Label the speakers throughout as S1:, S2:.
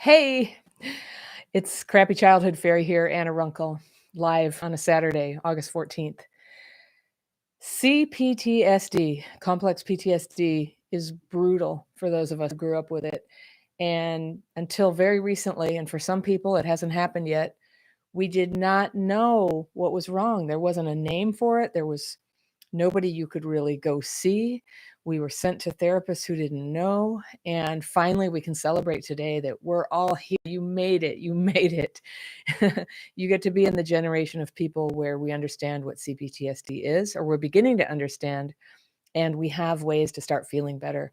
S1: Hey, it's Crappy Childhood Fairy here, Anna Runkle, live on a Saturday, August 14th. CPTSD, complex PTSD, is brutal for those of us who grew up with it. And until very recently, and for some people it hasn't happened yet, we did not know what was wrong. There wasn't a name for it. There was nobody you could really go see. We were sent to therapists who didn't know. And finally, we can celebrate today that we're all here. You made it. You made it. You get to be in the generation of people where we understand what CPTSD is, or we're beginning to understand, and we have ways to start feeling better.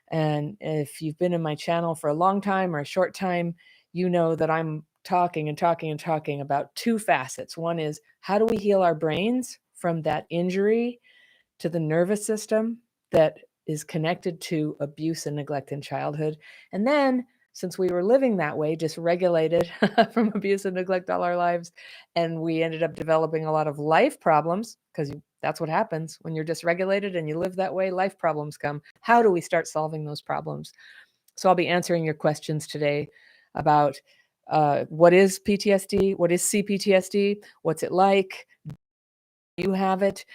S1: And if you've been in my channel for a long time or a short time, you know that I'm talking and talking and talking about two facets. One is, how do we heal our brains from that injury to the nervous system that is connected to abuse and neglect in childhood? And then, since we were living that way, dysregulated from abuse and neglect all our lives, and we ended up developing a lot of life problems, because that's what happens when you're dysregulated and you live that way, life problems come. How do we start solving those problems? So I'll be answering your questions today about what is PTSD, what is CPTSD, what's it like, you have it.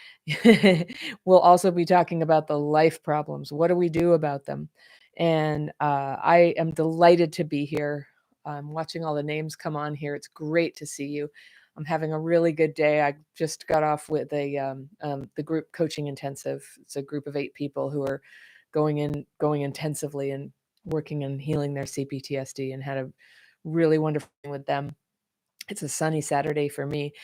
S1: We'll also be talking about the life problems. What do we do about them? And I am delighted to be here. I'm watching all the names come on here. It's great to see you. I'm having a really good day. I just got off with the group coaching intensive. It's a group of 8 people who are going intensively and working and healing their CPTSD, and had a really wonderful time with them. It's a sunny Saturday for me.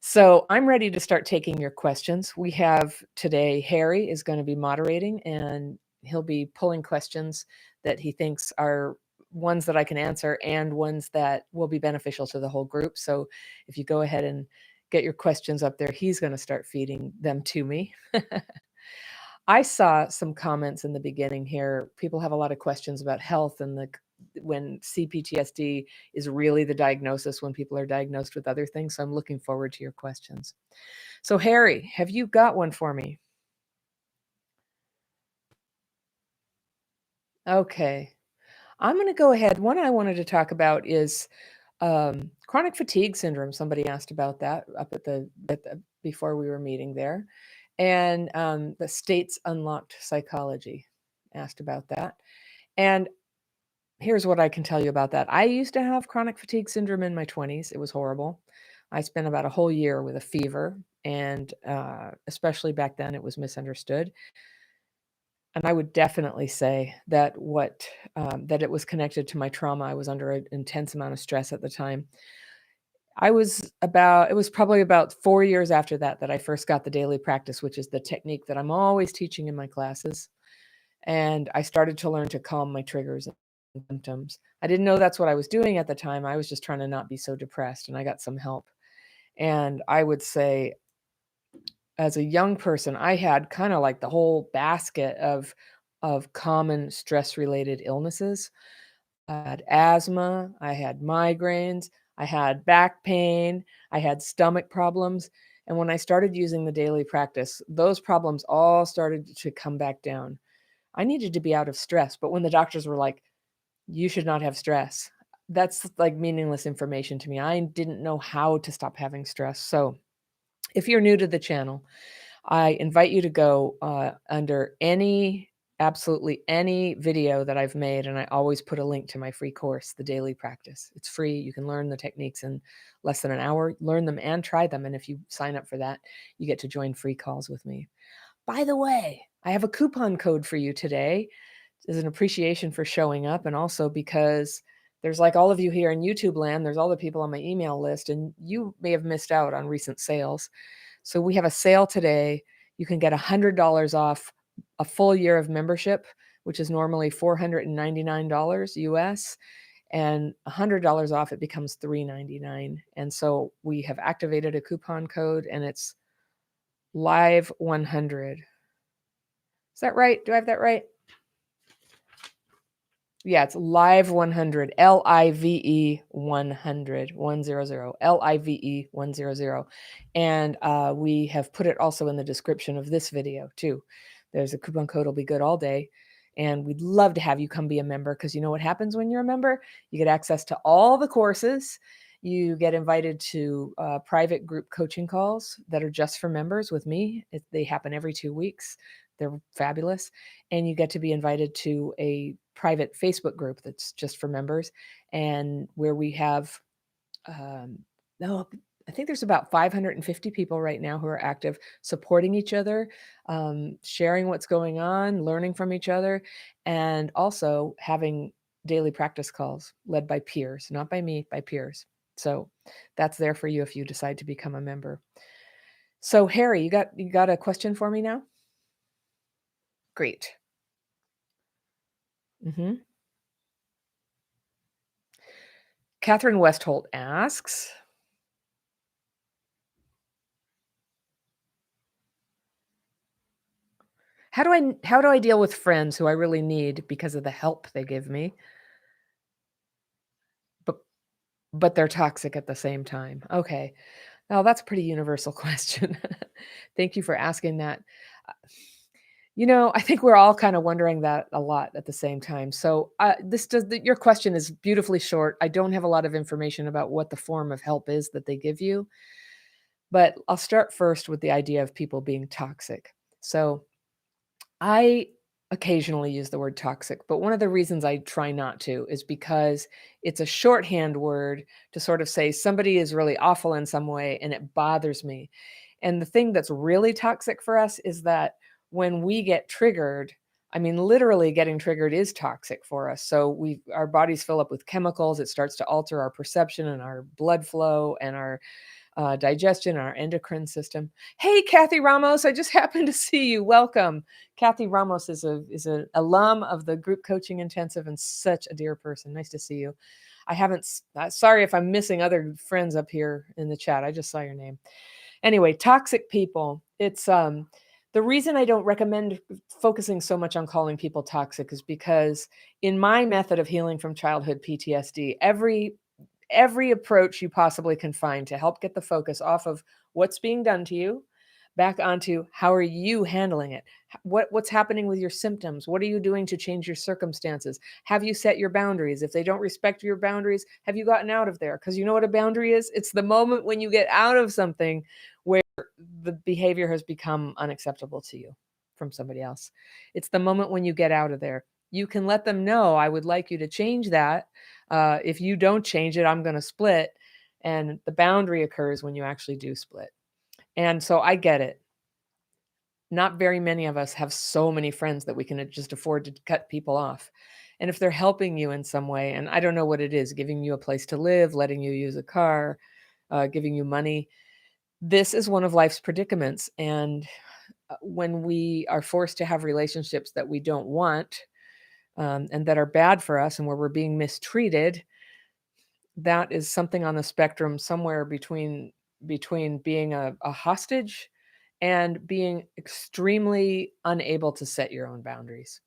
S1: So I'm ready to start taking your questions. We have today, Harry is going to be moderating, and he'll be pulling questions that he thinks are ones that I can answer and ones that will be beneficial to the whole group. So if you go ahead and get your questions up there, he's going to start feeding them to me. I saw some comments in the beginning here. People have a lot of questions about health and when CPTSD is really the diagnosis when people are diagnosed with other things. So I'm looking forward to your questions. So Harry, have you got one for me? Okay. I'm going to go ahead. One I wanted to talk about is chronic fatigue syndrome. Somebody asked about that up at the before we were meeting there. And the state's unlocked psychology asked about that. And here's what I can tell you about that. I used to have chronic fatigue syndrome in my 20s. It was horrible. I spent about a whole year with a fever, and especially back then, it was misunderstood. And I would definitely say that that it was connected to my trauma. I was under an intense amount of stress at the time. It was probably about 4 years after that I first got the daily practice, which is the technique that I'm always teaching in my classes. And I started to learn to calm my triggers and symptoms. I didn't know that's what I was doing at the time. I was just trying to not be so depressed, and I got some help. And I would say, as a young person, I had kind of like the whole basket of common stress-related illnesses. I had asthma, I had migraines, I had back pain, I had stomach problems. And when I started using the daily practice, those problems all started to come back down. I needed to be out of stress, but when the doctors were like, you should not have stress, that's like meaningless information to me. I didn't know how to stop having stress. So if you're new to the channel, I invite you to go under absolutely any video that I've made, and I always put a link to my free course, The Daily Practice. It's free. You can learn the techniques in less than an hour, learn them and try them. And if you sign up for that, you get to join free calls with me. By the way, I have a coupon code for you today as an appreciation for showing up, and also because there's like all of you here in YouTube land, there's all the people on my email list, and you may have missed out on recent sales. So we have a sale today. You can get $100 off a full year of membership, which is normally $499 US, and $100 off, it becomes $399. And so we have activated a coupon code, and it's live 100. Is that right? Do I have that right? Yeah, it's live 100, LIVE 100, 100, LIVE 100. And we have put it also in the description of this video too. There's a coupon code, will be good all day. And we'd love to have you come be a member, because you know what happens when you're a member? You get access to all the courses. You get invited to private group coaching calls that are just for members with me. They happen every 2 weeks. They're fabulous. And you get to be invited to a private Facebook group that's just for members, and where we have, no, I think there's about 550 people right now who are active, supporting each other, sharing what's going on, learning from each other, and also having daily practice calls led by peers, not by me, by peers. So that's there for you if you decide to become a member. So Harry, you got a question for me now? Great. hmm Catherine Westholt asks, how do I deal with friends who I really need because of the help they give me, but they're toxic at the same time? Okay. Oh, that's a pretty universal question. Thank you for asking that. Uh, I think we're all kind of wondering that a lot at the same time. So, your question is beautifully short. I don't have a lot of information about what the form of help is that they give you, but I'll start first with the idea of people being toxic. So, I occasionally use the word toxic, but one of the reasons I try not to is because it's a shorthand word to sort of say somebody is really awful in some way and it bothers me. And the thing that's really toxic for us is that when we get triggered, I mean, literally getting triggered is toxic for us. So our bodies fill up with chemicals. It starts to alter our perception and our blood flow and our digestion, our endocrine system. Hey, Kathy Ramos, I just happened to see you. Welcome. Kathy Ramos is an alum of the group coaching intensive and such a dear person. Nice to see you. I haven't, sorry if I'm missing other friends up here in the chat. I just saw your name. Anyway, toxic people. It's the reason I don't recommend focusing so much on calling people toxic is because in my method of healing from childhood PTSD, every approach you possibly can find to help get the focus off of what's being done to you back onto how are you handling it, what's happening with your symptoms, what are you doing to change your circumstances, have you set your boundaries, if they don't respect your boundaries, have you gotten out of there? Because you know what a boundary is? It's the moment when you get out of something where the behavior has become unacceptable to you from somebody else. It's the moment when you get out of there. You can let them know, I would like you to change that. If you don't change it, I'm going to split. And the boundary occurs when you actually do split. And so I get it. Not very many of us have so many friends that we can just afford to cut people off. And if they're helping you in some way, and I don't know what it is, giving you a place to live, letting you use a car, giving you money, this is one of life's predicaments. And when we are forced to have relationships that we don't want, and that are bad for us, and where we're being mistreated, that is something on the spectrum somewhere between being a hostage and being extremely unable to set your own boundaries.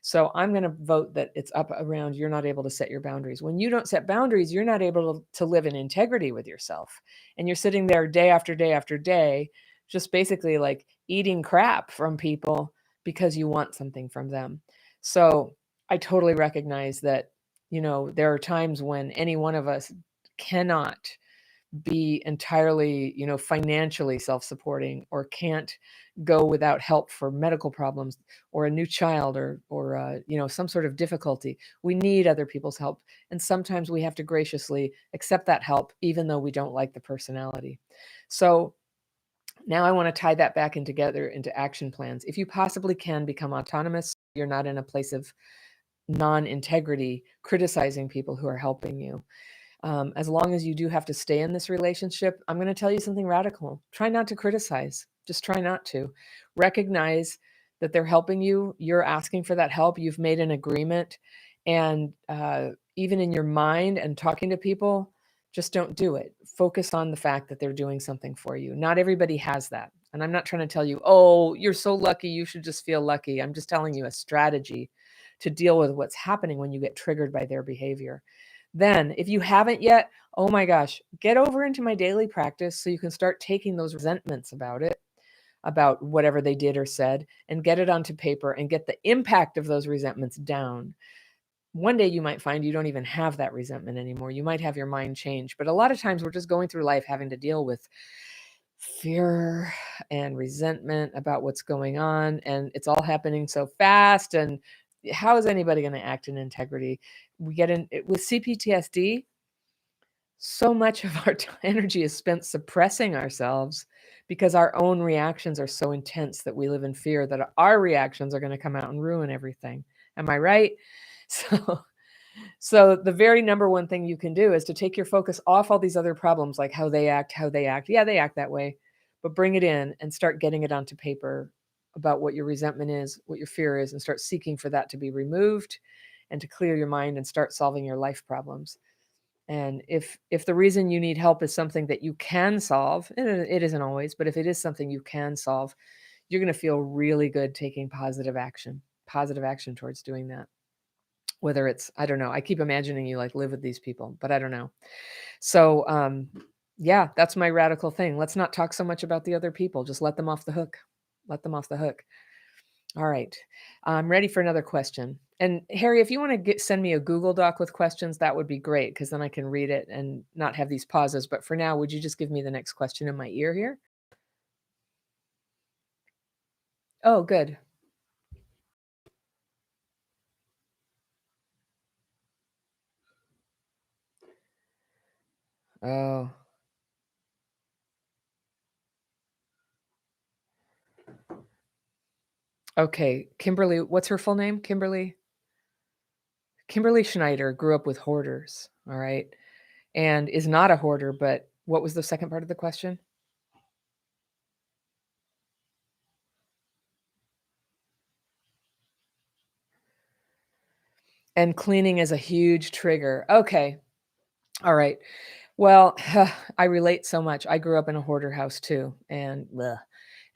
S1: So I'm going to vote that it's up around you're not able to set your boundaries. When you don't set boundaries, you're not able to live in integrity with yourself. And you're sitting there day after day after day, just basically like eating crap from people because you want something from them. So I totally recognize that, there are times when any one of us cannot be entirely, financially self-supporting, or can't go without help for medical problems or a new child, or some sort of difficulty. We need other people's help. And sometimes we have to graciously accept that help, even though we don't like the personality. So now I want to tie that back in together into action plans. If you possibly can, become autonomous. You're not in a place of non-integrity, criticizing people who are helping you. As long as you do have to stay in this relationship, I'm going to tell you something radical. Try not to criticize. Just try not to. Recognize that they're helping you. You're asking for that help. You've made an agreement. And even in your mind and talking to people, just don't do it. Focus on the fact that they're doing something for you. Not everybody has that. And I'm not trying to tell you, oh, you're so lucky, you should just feel lucky. I'm just telling you a strategy to deal with what's happening when you get triggered by their behavior. Then, if you haven't yet, oh my gosh, get over into my daily practice so you can start taking those resentments about it, about whatever they did or said and get it onto paper and get the impact of those resentments down. One day you might find you don't even have that resentment anymore. You might have your mind change. But a lot of times we're just going through life having to deal with fear and resentment about what's going on. And it's all happening so fast. And how is anybody going to act in integrity? We get in with CPTSD. So much of our energy is spent suppressing ourselves because our own reactions are so intense that we live in fear that our reactions are going to come out and ruin everything. Am I right? So, so the very number one thing you can do is to take your focus off all these other problems, like how they act, how they act. Yeah, they act that way, but bring it in and start getting it onto paper about what your resentment is, what your fear is, and start seeking for that to be removed and to clear your mind and start solving your life problems. And if the reason you need help is something that you can solve, and it isn't always, but if it is something you can solve, you're going to feel really good taking positive action towards doing that. Whether it's, I don't know, I keep imagining you like live with these people, but I don't know. So, yeah, that's my radical thing. Let's not talk so much about the other people. Just let them off the hook. Let them off the hook. All right. I'm ready for another question. And Harry, if you want to send me a Google Doc with questions, that would be great because then I can read it and not have these pauses. But for now, would you just give me the next question in my ear here? Oh, good. Oh, okay. Kimberly, what's her full name? Kimberly? Kimberly Schneider grew up with hoarders. All right. And is not a hoarder, but what was the second part of the question? And cleaning is a huge trigger. Okay. All right. Well, I relate so much. I grew up in a hoarder house too, and bleh.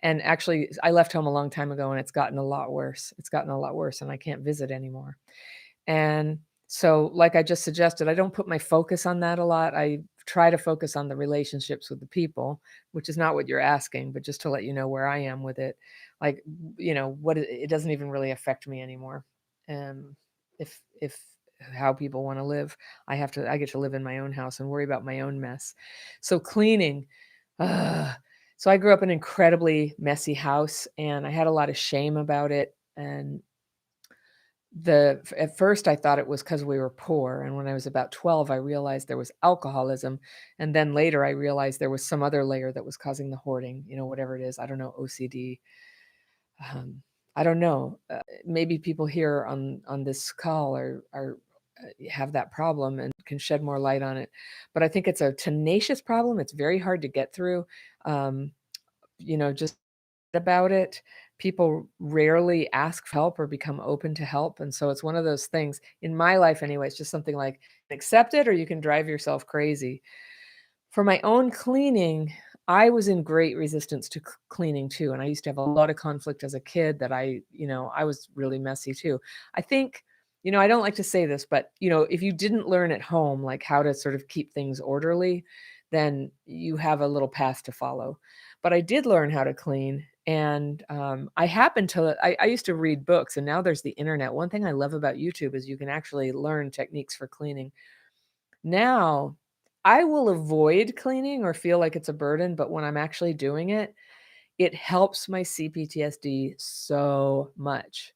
S1: And actually, I left home a long time ago, and it's gotten a lot worse. It's gotten a lot worse, and I can't visit anymore. And so, like I just suggested, I don't put my focus on that a lot. I try to focus on the relationships with the people, which is not what you're asking, but just to let you know where I am with it. Like, what it doesn't even really affect me anymore. Um, if how people want to live, I get to live in my own house and worry about my own mess. So cleaning, uh, so I grew up in an incredibly messy house, and I had a lot of shame about it. And at first I thought it was because we were poor, and when I was about 12, I realized there was alcoholism, and then later I realized there was some other layer that was causing the hoarding, whatever it is. I don't know, OCD. I don't know. Maybe people here on this call are have that problem and can shed more light on it. But I think it's a tenacious problem. It's very hard to get through. Um, just about it. People rarely ask for help or become open to help. And so it's one of those things in my life anyway, it's just something like accept it or you can drive yourself crazy. For my own cleaning, I was in great resistance to cleaning too. And I used to have a lot of conflict as a kid that I was really messy too. I think, I don't like to say this, but if you didn't learn at home, like how to sort of keep things orderly, then you have a little path to follow. But I did learn how to clean. And I happened to, I used to read books, and now there's the internet. One thing I love about YouTube is you can actually learn techniques for cleaning. Now, I will avoid cleaning or feel like it's a burden, but when I'm actually doing it, it helps my CPTSD so much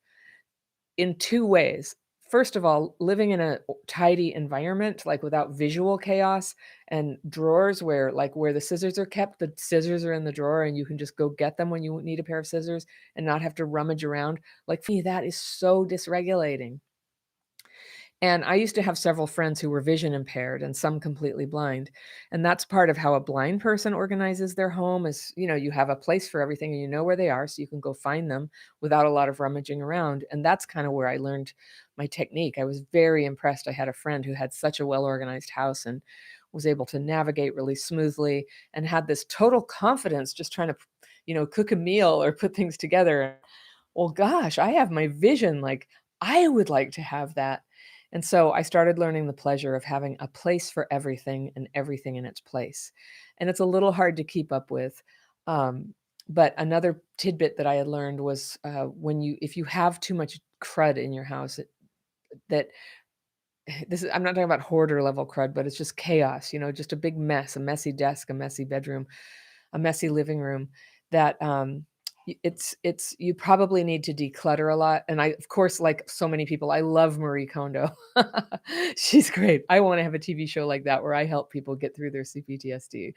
S1: in two ways. First of all, living in a tidy environment, like without visual chaos and drawers where the scissors are kept, the scissors are in the drawer and you can just go get them when you need a pair of scissors and not have to rummage around. Like for me, that is so dysregulating. And I used to have several friends who were vision impaired and some completely blind. And that's part of how a blind person organizes their home is, you have a place for everything and you know where they are so you can go find them without a lot of rummaging around. And that's kind of where I learned my technique. I was very impressed. I had a friend who had such a well-organized house and was able to navigate really smoothly and had this total confidence just trying to, cook a meal or put things together. Well, gosh, I have my vision. Like I would like to have that. And so I started learning the pleasure of having a place for everything and everything in its place. And it's a little hard to keep up with. Um, But another tidbit that I had learned was if you have too much crud in your house, that this is, I'm not talking about hoarder level crud, but it's just chaos, just a big mess, a messy desk, a messy bedroom, a messy living room, that it's you probably need to declutter a lot. And I, of course, like so many people, I love Marie Kondo. She's great. I want to have a TV show like that where I help people get through their CPTSD.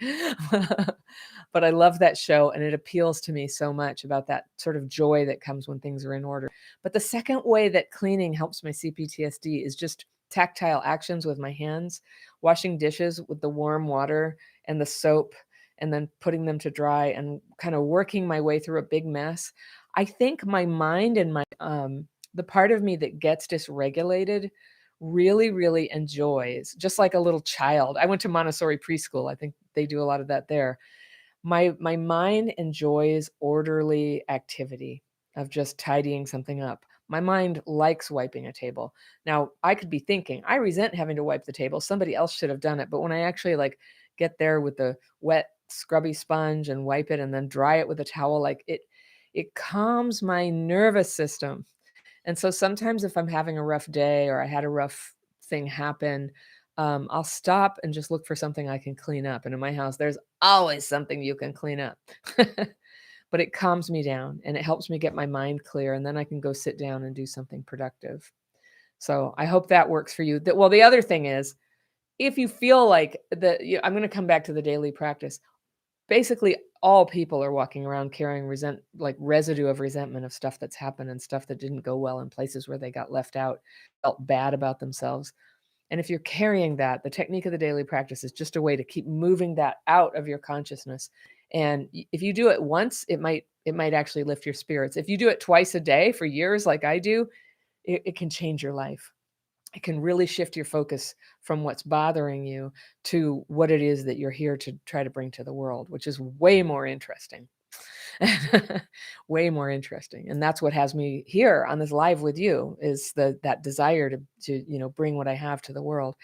S1: But I love that show, and it appeals to me so much about that sort of joy that comes when things are in order. But the second way that cleaning helps my CPTSD is just tactile actions with my hands, washing dishes with the warm water and the soap, and then putting them to dry and kind of working my way through a big mess. I think my mind and the part of me that gets dysregulated really, really enjoys, just like a little child. I went to Montessori preschool. I think they do a lot of that there. My mind enjoys orderly activity of just tidying something up. My mind likes wiping a table. Now, I could be thinking, I resent having to wipe the table. Somebody else should have done it. But when I actually like get there with the wet, scrubby sponge and wipe it and then dry it with a towel, like it calms my nervous system. And so sometimes if I'm having a rough day or I had a rough thing happen, I'll stop and just look for something I can clean up. And in my house, there's always something you can clean up. But it calms me down and it helps me get my mind clear. And then I can go sit down and do something productive. So I hope that works for you. Well, the other thing is, if you feel like I'm going to come back to the daily practice. Basically, all people are walking around carrying like residue of resentment of stuff that's happened and stuff that didn't go well in places where they got left out, felt bad about themselves. And if you're carrying that, the technique of the daily practice is just a way to keep moving that out of your consciousness. And if you do it once, it might actually lift your spirits. If you do it twice a day for years, like I do, it can change your life. It can really shift your focus from what's bothering you to what it is that you're here to try to bring to the world, which is way more interesting. Way more interesting. And that's what has me here on this live with you, is that desire to bring what I have to the world.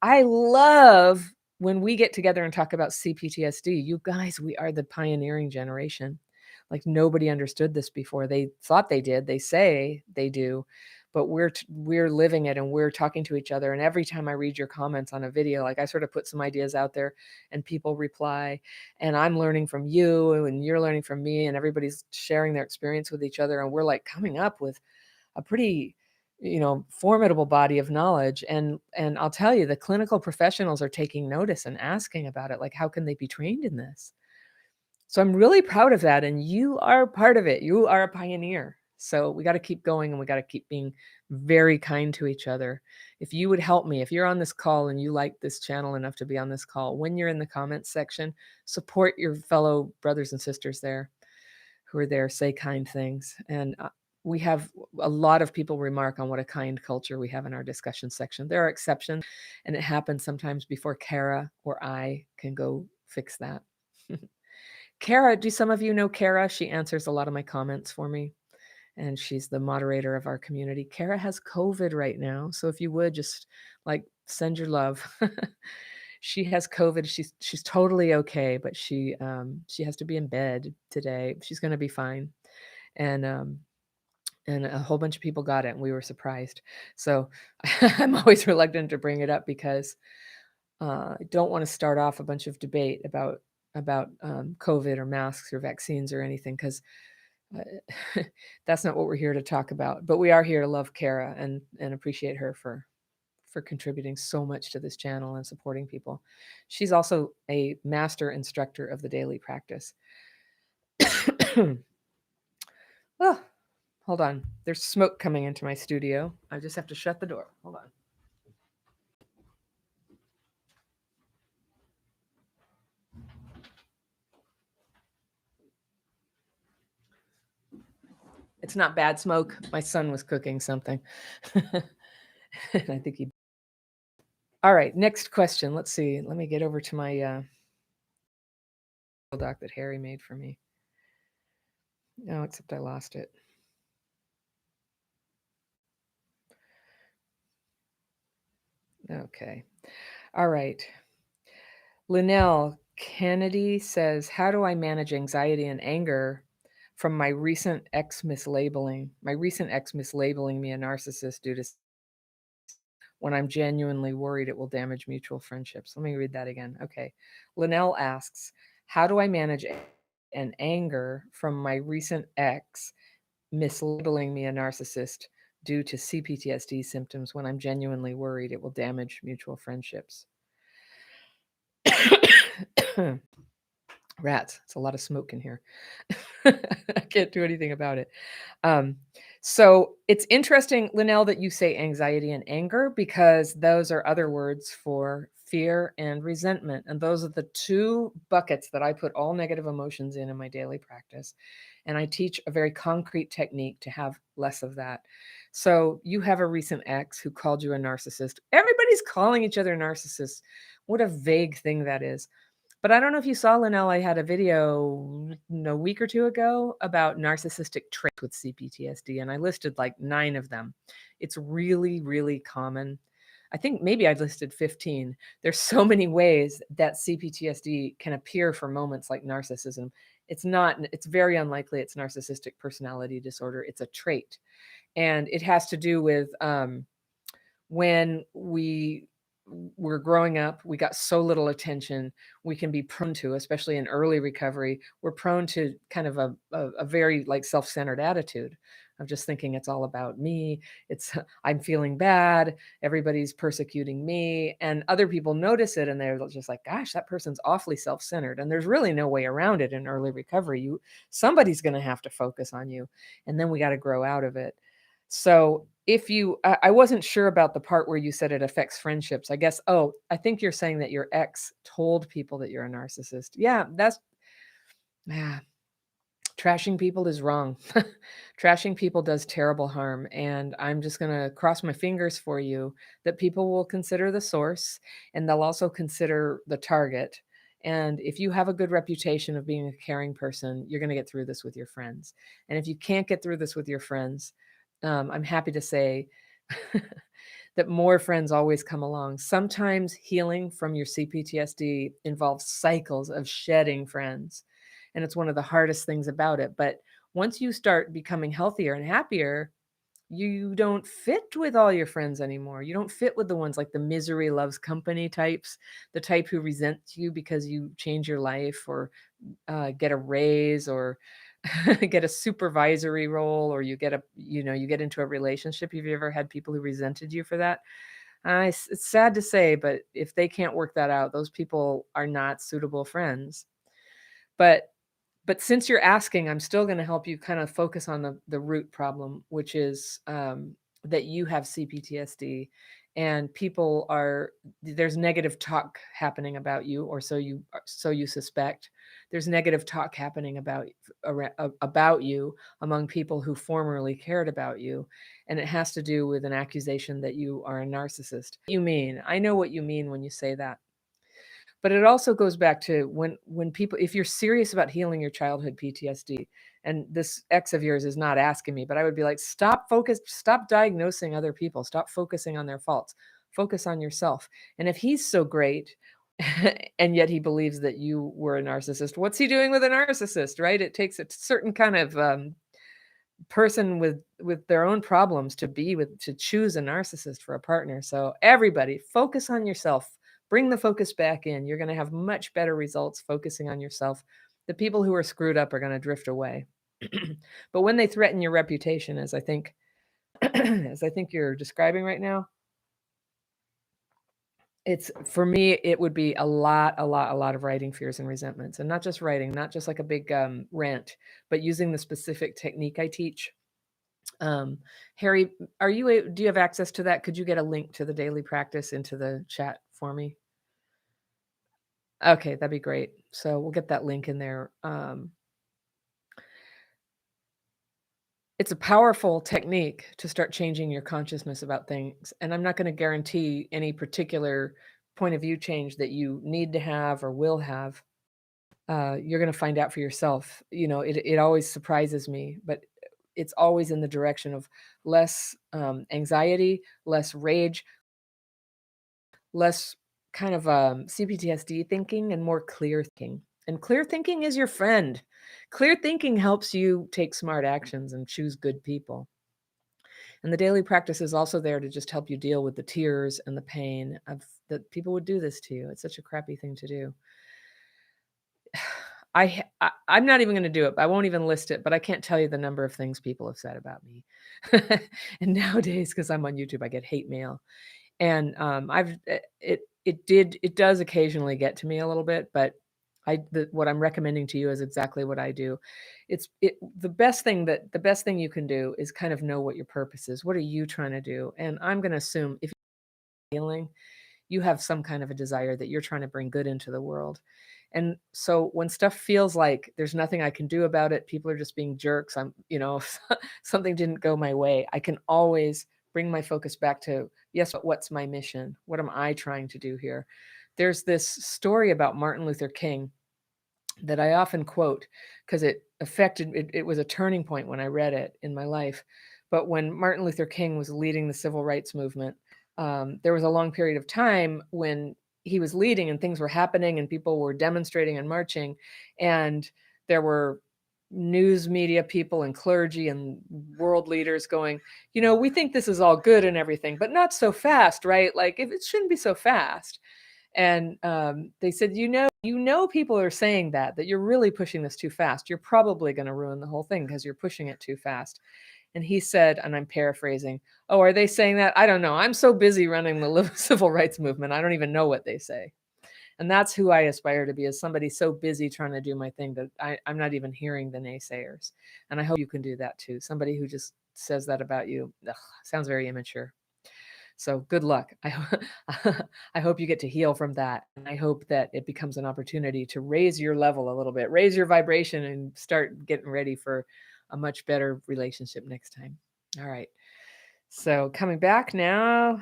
S1: I love when we get together and talk about CPTSD. You guys, we are the pioneering generation. Like nobody understood this before. They thought they did. They say they do, but we're living it and we're talking to each other. And every time I read your comments on a video, like I sort of put some ideas out there and people reply, and I'm learning from you and you're learning from me, and everybody's sharing their experience with each other. And we're like coming up with a pretty formidable body of knowledge. And I'll tell you, the clinical professionals are taking notice and asking about it, like how can they be trained in this? So I'm really proud of that, and you are part of it. You are a pioneer. So we got to keep going, and we got to keep being very kind to each other. If you would help me, if you're on this call and you like this channel enough to be on this call, when you're in the comments section, support your fellow brothers and sisters there who are there, say kind things. And we have a lot of people remark on what a kind culture we have in our discussion section. There are exceptions, and it happens sometimes before Kara or I can go fix that. Kara, do some of you know Kara? She answers a lot of my comments for me, and she's the moderator of our community. Kara has COVID right now, so if you would just like send your love. She has COVID. She's totally okay, but she has to be in bed today. She's going to be fine, and a whole bunch of people got it, and we were surprised. So I'm always reluctant to bring it up because I don't want to start off a bunch of debate about COVID or masks or vaccines or anything, because that's not what we're here to talk about. But we are here to love Kara and appreciate her for contributing so much to this channel and supporting people. She's also a master instructor of the daily practice. Oh, hold on. There's smoke coming into my studio. I just have to shut the door. Hold on. It's not bad smoke. My son was cooking something. And I think he. All right, next question. Let's see. Let me get over to my doc that Harry made for me. No, except I lost it. Okay. All right. Linnell, Kennedy says, how do I manage anxiety and anger from my recent ex mislabeling? My recent ex mislabeling me a narcissist due to when I'm genuinely worried it will damage mutual friendships. Let me read that again. Okay. Linnell asks, how do I manage an anger from my recent ex mislabeling me a narcissist due to CPTSD symptoms when I'm genuinely worried it will damage mutual friendships? Rats. It's a lot of smoke in here. I can't do anything about it. So it's interesting, Linnell, that you say anxiety and anger, because those are other words for fear and resentment. And those are the two buckets that I put all negative emotions in my daily practice. And I teach a very concrete technique to have less of that. So you have a recent ex who called you a narcissist. Everybody's calling each other narcissists. What a vague thing that is. But I don't know if you saw, Linnell, I had a video a week or two ago about narcissistic traits with CPTSD, and I listed like 9 of them. It's really, really common. I think maybe I listed 15. There's so many ways that CPTSD can appear for moments like narcissism. It's very unlikely it's narcissistic personality disorder. It's a trait. And it has to do with when we were growing up, we got so little attention, we can be prone to, especially in early recovery, we're prone to kind of a very like self-centered attitude of just thinking it's all about me. It's I'm feeling bad, everybody's persecuting me, and other people notice it and they're just like, gosh, that person's awfully self-centered. And there's really no way around it in early recovery. Somebody's going to have to focus on you, and then we got to grow out of it. So if you, I wasn't sure about the part where you said it affects friendships. I guess, I think you're saying that your ex told people that you're a narcissist. Yeah, trashing people is wrong. Trashing people does terrible harm. And I'm just going to cross my fingers for you that people will consider the source and they'll also consider the target. And if you have a good reputation of being a caring person, you're going to get through this with your friends. And if you can't get through this with your friends, I'm happy to say that more friends always come along. Sometimes healing from your CPTSD involves cycles of shedding friends. And it's one of the hardest things about it. But once you start becoming healthier and happier, you don't fit with all your friends anymore. You don't fit with the ones like the misery loves company types, the type who resents you because you change your life or get a raise or get a supervisory role, or you get into a relationship. Have you ever had people who resented you for that? It's sad to say, but if they can't work that out, those people are not suitable friends. But since you're asking, I'm still going to help you kind of focus on the root problem, which is that you have CPTSD, and there's negative talk happening about you, or so you suspect. There's negative talk happening about you among people who formerly cared about you, and it has to do with an accusation that you are a narcissist. I know what you mean when you say that. But it also goes back to when people, if you're serious about healing your childhood PTSD, and this ex of yours is not asking me, but I would be like, stop diagnosing other people, stop focusing on their faults, focus on yourself. And if he's so great, and yet he believes that you were a narcissist, what's he doing with a narcissist, right? It takes a certain kind of person with their own problems to choose a narcissist for a partner. So everybody focus on yourself, bring the focus back in. You're going to have much better results focusing on yourself. The people who are screwed up are going to drift away. But when they threaten your reputation, as I think you're describing right now, for me, it would be a lot of writing fears and resentments, and not just writing, not just like a big rant, but using the specific technique I teach. Harry, do you have access to that? Could you get a link to the daily practice into the chat for me? Okay, that'd be great. So we'll get that link in there. It's a powerful technique to start changing your consciousness about things. And I'm not going to guarantee any particular point of view change that you need to have or will have. You're going to find out for yourself. It always surprises me, but it's always in the direction of less anxiety, less rage, less kind of CPTSD thinking and more clear thinking. And clear thinking is your friend. Clear thinking helps you take smart actions and choose good people. And the daily practice is also there to just help you deal with the tears and the pain of that people would do this to you. It's such a crappy thing to do. I'm not even gonna do it. I won't even list it, but I can't tell you the number of things people have said about me. And nowadays, because 'cause I'm on YouTube, I get hate mail. And, it does occasionally get to me a little bit, but what I'm recommending to you is exactly what I do. The best thing you can do is kind of know what your purpose is. What are you trying to do? And I'm gonna assume if you're healing, you have some kind of a desire that you're trying to bring good into the world. And so when stuff feels like there's nothing I can do about it, people are just being jerks, something didn't go my way, I can always bring my focus back to, yes, but what's my mission? What am I trying to do here? There's this story about Martin Luther King that I often quote because it was a turning point when I read it in my life. But when Martin Luther King was leading the civil rights movement, there was a long period of time when he was leading and things were happening and people were demonstrating and marching, and there were news media people and clergy and world leaders going, we think this is all good and everything, but not so fast, right? Like, if it shouldn't be so fast. And they said, people are saying that you're really pushing this too fast. You're probably going to ruin the whole thing because you're pushing it too fast. And he said, and I'm paraphrasing, "Oh, are they saying that? I don't know. I'm so busy running the civil rights movement. I don't even know what they say." And that's who I aspire to be, as somebody so busy trying to do my thing that I'm not even hearing the naysayers. And I hope you can do that too. Somebody who just says that about you, ugh, sounds very immature. So good luck. I hope you get to heal from that. And I hope that it becomes an opportunity to raise your level a little bit, raise your vibration, and start getting ready for a much better relationship next time. All right. So coming back now,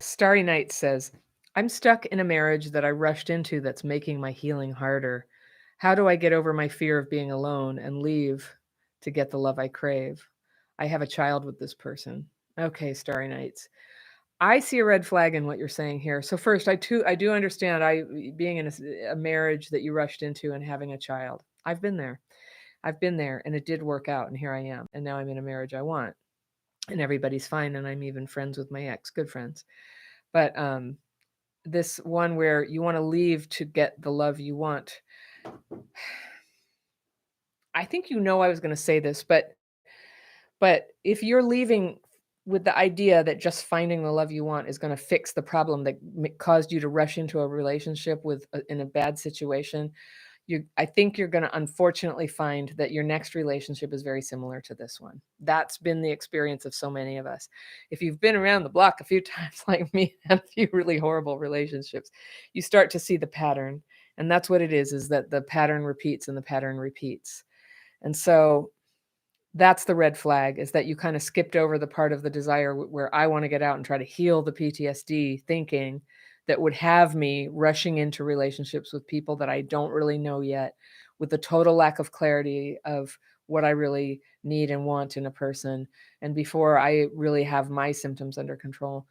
S1: Starry Night says, "I'm stuck in a marriage that I rushed into that's making my healing harder. How do I get over my fear of being alone and leave to get the love I crave? I have a child with this person." Okay, Starry Nights. I see a red flag in what you're saying here. So first, I do understand being in a marriage that you rushed into and having a child. I've been there. I've been there, and it did work out, and here I am. And now I'm in a marriage I want, and everybody's fine, and I'm even friends with my ex, good friends. But this one where you want to leave to get the love you want. I think I was going to say this, but if you're leaving with the idea that just finding the love you want is going to fix the problem that caused you to rush into a relationship in a bad situation, I think you're going to unfortunately find that your next relationship is very similar to this one. That's been the experience of so many of us. If you've been around the block a few times like me, and a few really horrible relationships, you start to see the pattern. And that's what it is that the pattern repeats and the pattern repeats. And so that's the red flag, is that you kind of skipped over the part of the desire where I want to get out and try to heal the PTSD thinking that would have me rushing into relationships with people that I don't really know yet, with the total lack of clarity of what I really need and want in a person, and before I really have my symptoms under control.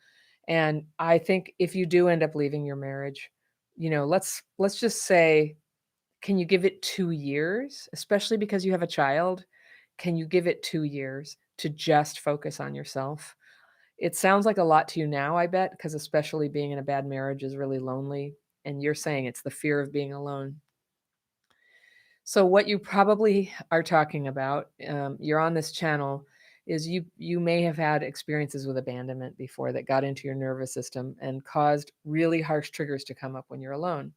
S1: And I think if you do end up leaving your marriage, let's just say, can you give it 2 years, especially because you have a child? Can you give it 2 years to just focus on yourself? It sounds like a lot to you now, I bet, because especially being in a bad marriage is really lonely, and you're saying it's the fear of being alone. So what you probably are talking about, you're on this channel, is you may have had experiences with abandonment before that got into your nervous system and caused really harsh triggers to come up when you're alone.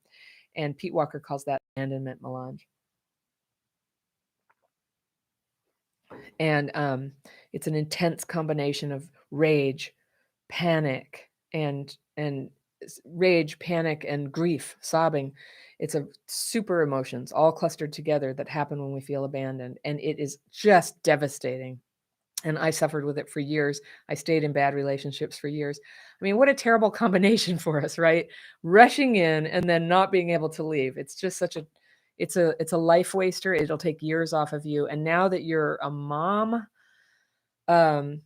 S1: And Pete Walker calls that abandonment melange. And it's an intense combination of rage, panic, and rage, panic, and grief, sobbing. It's a super emotions all clustered together that happen when we feel abandoned, and it is just devastating. And I suffered with it for years. I stayed in bad relationships for years. I mean, what a terrible combination for us, right? Rushing in and then not being able to leave. It's just it's a life waster. It'll take years off of you. And now that you're a mom, um,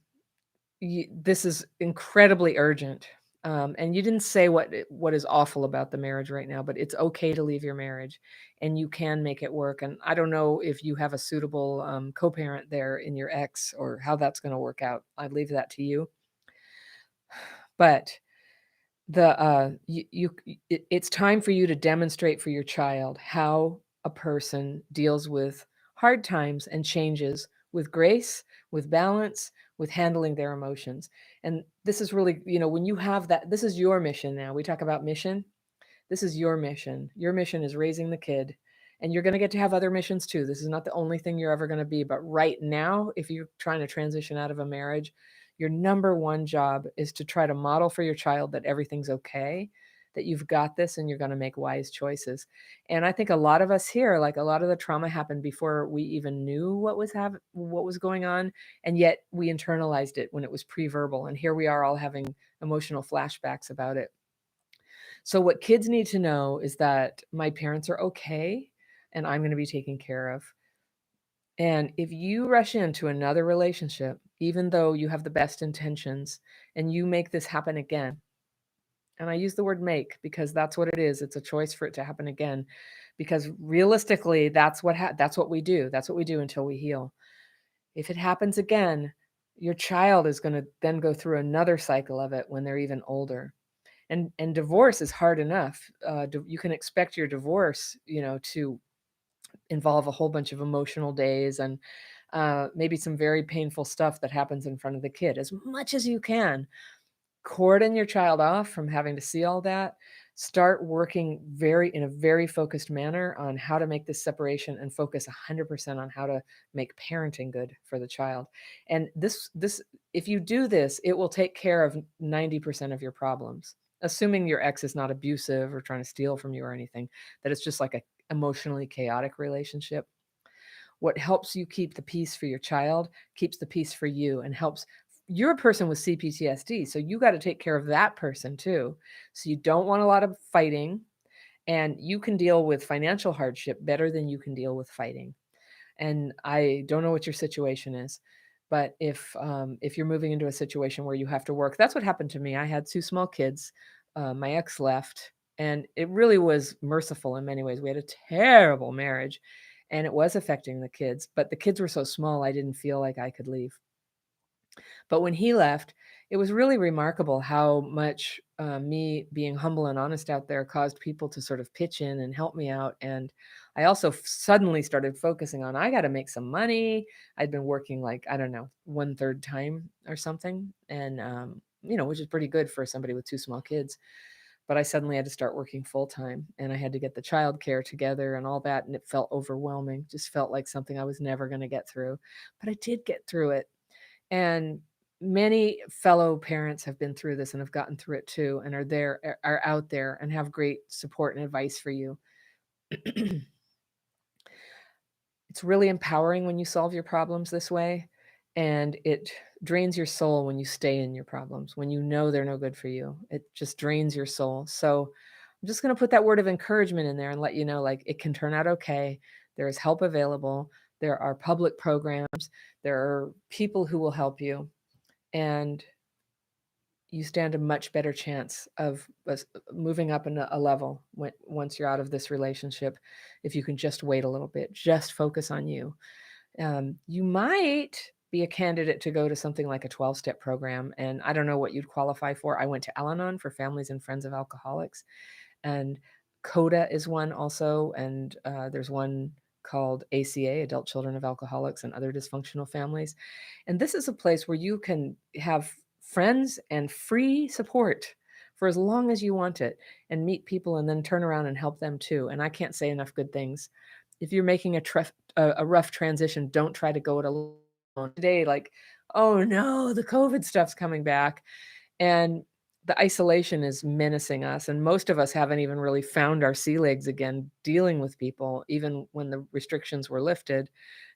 S1: this is incredibly urgent. And you didn't say what is awful about the marriage right now, but it's okay to leave your marriage, and you can make it work. And I don't know if you have a suitable co-parent there in your ex, or how that's going to work out. I leave that to you. But it's time for you to demonstrate for your child how a person deals with hard times and changes with grace, with balance, with handling their emotions. And this is really, when you have that, this is your mission now. We talk about mission. This is your mission. Your mission is raising the kid. And you're going to get to have other missions too. This is not the only thing you're ever going to be. But right now, if you're trying to transition out of a marriage, your number one job is to try to model for your child that everything's okay, that you've got this, and you're going to make wise choices. And I think a lot of us here, like, a lot of the trauma happened before we even knew what was going on, and yet we internalized it when it was pre-verbal. And here we are all having emotional flashbacks about it. So what kids need to know is that my parents are okay, and I'm going to be taken care of. And if you rush into another relationship, even though you have the best intentions, and you make this happen again, and I use the word make because that's what it is. It's a choice for it to happen again, because realistically, that's what we do. That's what we do until we heal. If it happens again, your child is going to then go through another cycle of it when they're even older. And divorce is hard enough. You can expect your divorce, to involve a whole bunch of emotional days, and maybe some very painful stuff that happens in front of the kid. As much as you can, cordon your child off from having to see all that. Start working in a very focused manner on how to make this separation, and focus 100% on how to make parenting good for the child. And if you do this, it will take care of 90% of your problems, assuming your ex is not abusive or trying to steal from you or anything, that it's just like a emotionally chaotic relationship. What helps you keep the peace for your child keeps the peace for you, and helps. You're a person with CPTSD, so you got to take care of that person too. So you don't want a lot of fighting, and you can deal with financial hardship better than you can deal with fighting. And I don't know what your situation is, but if you're moving into a situation where you have to work, that's what happened to me. I had two small kids. My ex left, and it really was merciful in many ways. We had a terrible marriage, and it was affecting the kids, but the kids were so small, I didn't feel like I could leave. But when he left, it was really remarkable how much me being humble and honest out there caused people to sort of pitch in and help me out. And I also suddenly started focusing on, I got to make some money. I'd been working, like, I don't know, 1/3 time or something. And, which is pretty good for somebody with two small kids. But I suddenly had to start working full time, and I had to get the childcare together and all that. And it felt overwhelming, just felt like something I was never going to get through. But I did get through it. And many fellow parents have been through this and have gotten through it too, and are out there and have great support and advice for you. It's really empowering when you solve your problems this way, and it drains your soul when you stay in your problems, when you know they're no good for you. It just drains your soul. So I'm just going to put that word of encouragement in there and let you know, like, it can turn out okay. There is help available. There are public programs. There are people who will help you. And you stand a much better chance of moving up in a level once you're out of this relationship, if you can just wait a little bit, just focus on you. You might be a candidate to go to something like a 12-step program, and I don't know what you'd qualify for. I went to Al-Anon, for families and friends of alcoholics, and CODA is one also, and there's one called ACA, Adult Children of Alcoholics and Other Dysfunctional Families. And this is a place where you can have friends and free support for as long as you want it, and meet people and then turn around and help them too. And I can't say enough good things. If you're making a rough transition, don't try to go it alone. Today, like, oh no, the COVID stuff's coming back. And the isolation is menacing us, and most of us haven't even really found our sea legs again dealing with people, even when the restrictions were lifted.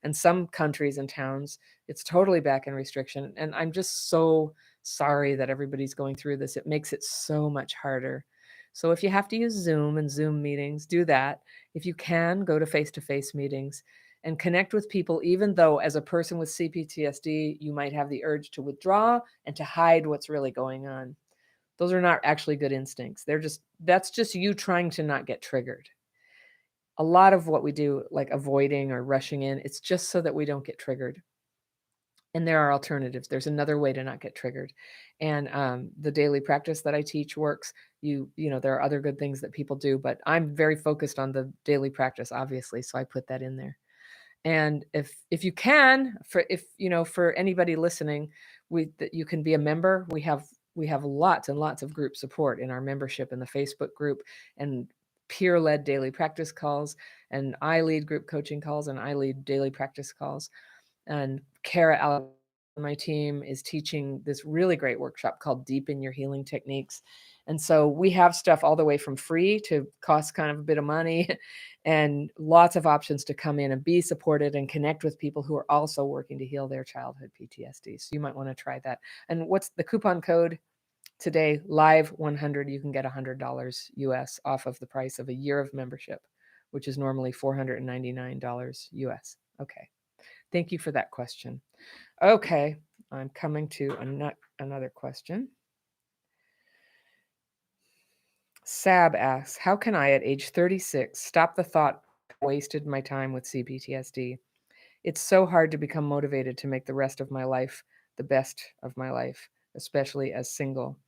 S1: And some countries and towns, it's totally back in restriction. And I'm just so sorry that everybody's going through this. It makes it so much harder. So if you have to use Zoom and Zoom meetings, do that. If you can, go to face-to-face meetings. and connect with people, even though as a person with CPTSD, you might have the urge to withdraw and to hide what's really going on. Those are not actually good instincts. That's just you trying to not get triggered. A lot of what we do, like avoiding or rushing in, it's just so that we don't get triggered. And there are alternatives. There's another way to not get triggered. And the daily practice that I teach works. There are other good things that people do, but I'm very focused on the daily practice, obviously. So I put that in there. And if you can, for anybody listening, that you can be a member. We have lots and lots of group support in our membership in the Facebook group, and peer-led daily practice calls, and I lead group coaching calls, and I lead daily practice calls. And Kara on my team is teaching this really great workshop called Deepen Your Healing Techniques. And so we have stuff all the way from free to cost kind of a bit of money, and lots of options to come in and be supported and connect with people who are also working to heal their childhood PTSD. So you might want to try that. And what's the coupon code today? Live 100. You can get $100 US off of the price of a year of membership, which is normally $499 US. Okay. Thank you for that question. Okay, I'm coming to another question. Sab asks, how can I at age 36 stop the thought I wasted my time with CPTSD? It's so hard to become motivated to make the rest of my life the best of my life, especially as single.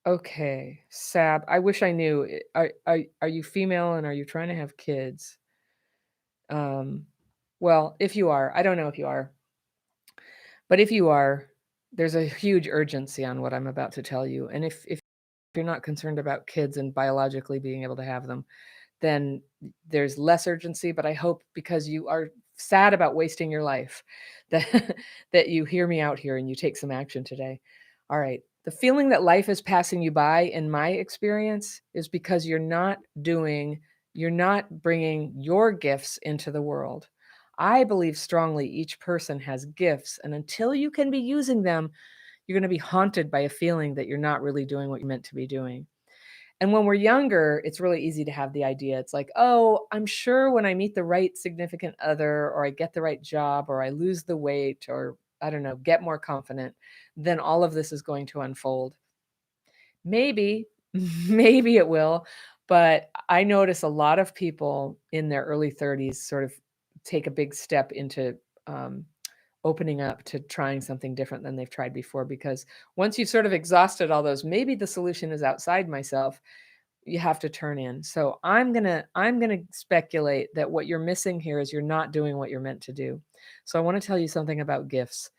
S1: Okay, Sab, I wish I knew. Are you female and are you trying to have kids? Well, if you are, I don't know if you are. But if you are, there's a huge urgency on what I'm about to tell you. And if you're not concerned about kids and biologically being able to have them, then there's less urgency. But I hope, because you are sad about wasting your life, that that you hear me out here and you take some action today. All right. The feeling that life is passing you by, in my experience, is because you're not bringing your gifts into the world. I believe strongly each person has gifts, and until you can be using them, you're going to be haunted by a feeling that you're not really doing what you're meant to be doing. And when we're younger, it's really easy to have the idea. It's like, oh, I'm sure when I meet the right significant other, or I get the right job, or I lose the weight, or I don't know, get more confident, then all of this is going to unfold. Maybe, maybe it will. But I notice a lot of people in their early 30s sort of take a big step into opening up to trying something different than they've tried before. Because once you've sort of exhausted all those, maybe the solution is outside myself, you have to turn in. So I'm gonna speculate that what you're missing here is you're not doing what you're meant to do. So I want to tell you something about gifts.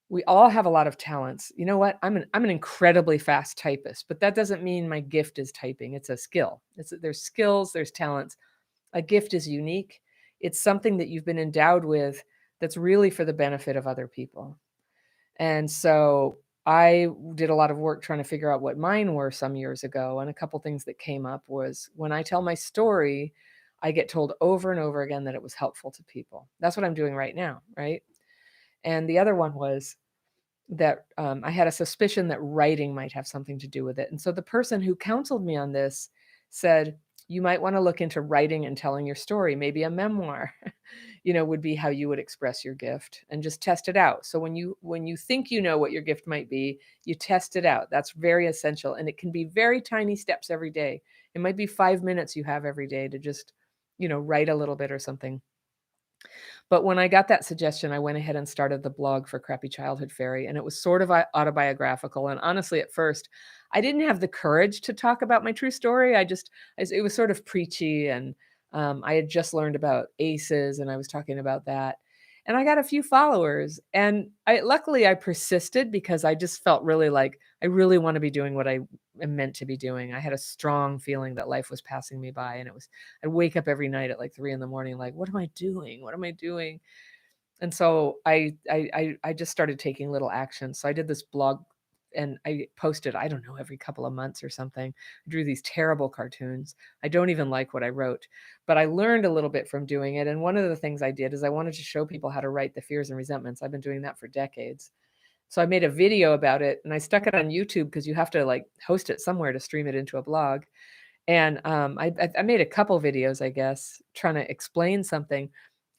S1: We all have a lot of talents. You know what? I'm an incredibly fast typist, but that doesn't mean my gift is typing. It's a skill. There's skills, there's talents. A gift is unique. It's something that you've been endowed with that's really for the benefit of other people. And so I did a lot of work trying to figure out what mine were some years ago. And a couple things that came up was, when I tell my story, I get told over and over again that it was helpful to people. That's what I'm doing right now, right? And the other one was that I had a suspicion that writing might have something to do with it. And so the person who counseled me on this said, you might want to look into writing and telling your story. Maybe a memoir, would be how you would express your gift, and just test it out. So when you think you know what your gift might be, you test it out. That's very essential. And it can be very tiny steps every day. It might be 5 minutes you have every day to just, write a little bit or something. But when I got that suggestion, I went ahead and started the blog for Crappy Childhood Fairy, and it was sort of autobiographical. And honestly, at first, I didn't have the courage to talk about my true story. It was sort of preachy, and I had just learned about ACEs, and I was talking about that. And I got a few followers, and luckily I persisted, because I just felt really like I really want to be doing what I am meant to be doing. I had a strong feeling that life was passing me by, and I'd wake up every night at like 3 a.m, like, what am I doing? What am I doing? And so I just started taking little actions. So I did this blog, and I posted, I don't know, every couple of months or something. I drew these terrible cartoons. I don't even like what I wrote, but I learned a little bit from doing it. And one of the things I did is I wanted to show people how to write the fears and resentments. I've been doing that for decades. So I made a video about it, and I stuck it on YouTube, because you have to like host it somewhere to stream it into a blog. And I made a couple videos, I guess, trying to explain something.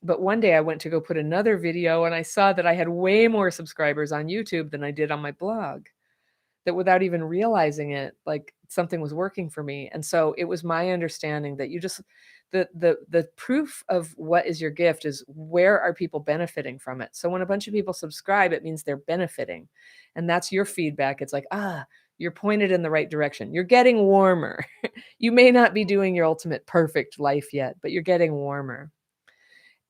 S1: But one day I went to go put another video and I saw that I had way more subscribers on YouTube than I did on my blog. That without even realizing it, like something was working for me. And so it was my understanding that you just the proof of what is your gift is where are people benefiting from it. So when a bunch of people subscribe, it means they're benefiting. And that's your feedback. It's like, you're pointed in the right direction. You're getting warmer. You may not be doing your ultimate perfect life yet, but you're getting warmer.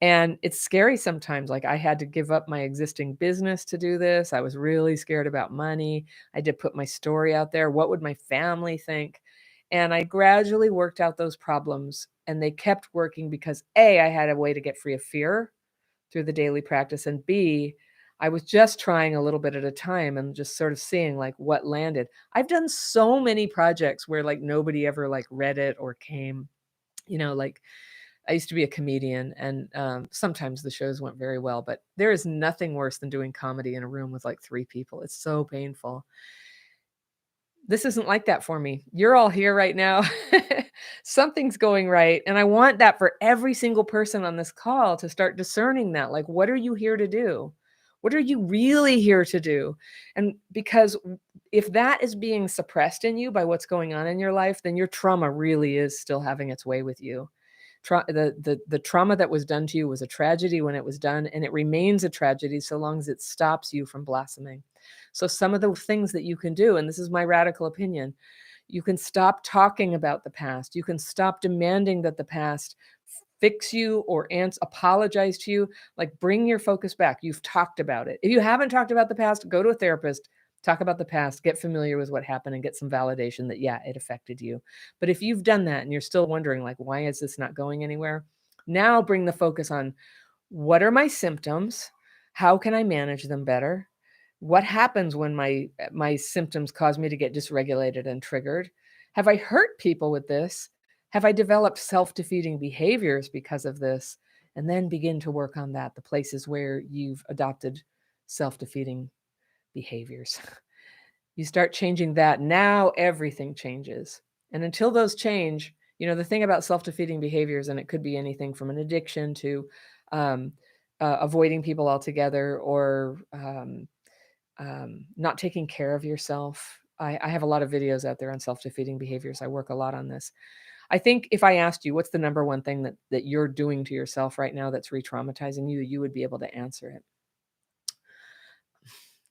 S1: And it's scary sometimes. Like I had to give up my existing business to do this. I was really scared about money. I did put my story out there. What would my family think? And I gradually worked out those problems and they kept working because A, I had a way to get free of fear through the daily practice. And B, I was just trying a little bit at a time and just sort of seeing like what landed. I've done so many projects where like nobody ever like read it or came, like I used to be a comedian and sometimes the shows went very well, but there is nothing worse than doing comedy in a room with like 3 people. It's so painful. This isn't like that for me. You're all here right now. Something's going right. And I want that for every single person on this call to start discerning that. Like, what are you here to do? What are you really here to do? And because if that is being suppressed in you by what's going on in your life, then your trauma really is still having its way with you. The trauma that was done to you was a tragedy when it was done, and it remains a tragedy so long as it stops you from blossoming. So some of the things that you can do, and this is my radical opinion, you can stop talking about the past. You can stop demanding that the past fix you or apologize to you. Like bring your focus back. You've talked about it. If you haven't talked about the past, go to a therapist, talk about the past, get familiar with what happened and get some validation that, yeah, it affected you. But if you've done that and you're still wondering, like, why is this not going anywhere? Now bring the focus on what are my symptoms? How can I manage them better? What happens when my symptoms cause me to get dysregulated and triggered? Have I hurt people with this? Have I developed self-defeating behaviors because of this? And then begin to work on that, the places where you've adopted self-defeating behaviors. You start changing that, now everything changes. And until those change, the thing about self-defeating behaviors, and it could be anything from an addiction to um, avoiding people altogether or not taking care of yourself. I have a lot of videos out there on self-defeating behaviors. I work a lot on this. I think if I asked you, what's the number one thing that you're doing to yourself right now that's re-traumatizing you, you would be able to answer it.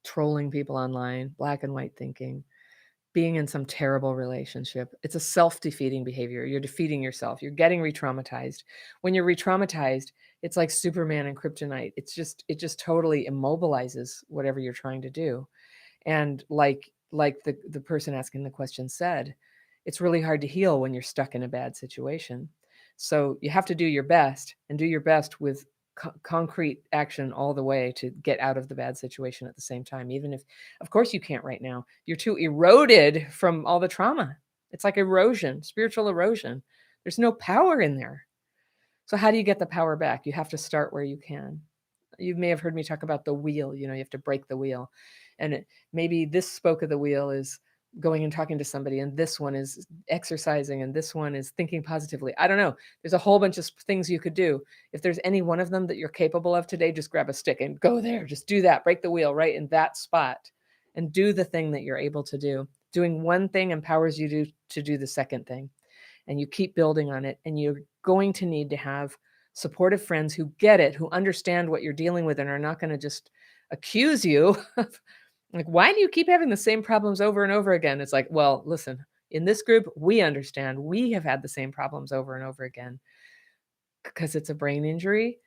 S1: Trolling people online, black and white thinking, being in some terrible relationship. It's a self-defeating behavior. You're defeating yourself. You're getting re-traumatized. When you're re-traumatized, it's like Superman and kryptonite. It just totally immobilizes whatever you're trying to do. And like the person asking the question said, it's really hard to heal when you're stuck in a bad situation. So you have to do your best and do your best with concrete action all the way to get out of the bad situation at the same time. Even if, of course, you can't right now. You're too eroded from all the trauma. It's like erosion, spiritual erosion. There's no power in there. So how do you get the power back? You have to start where you can. You may have heard me talk about the wheel. You have to break the wheel. And maybe this spoke of the wheel is going and talking to somebody, and this one is exercising, and this one is thinking positively. I don't know. There's a whole bunch of things you could do. If there's any one of them that you're capable of today, just grab a stick and go there. Just do that. Break the wheel right in that spot and do the thing that you're able to do. Doing one thing empowers you to do the second thing. And you keep building on it. And you're going to need to have supportive friends who get it, who understand what you're dealing with and are not going to just accuse you of like, why do you keep having the same problems over and over again? It's like, well, listen, in this group, we understand. We have had the same problems over and over again because it's a brain injury,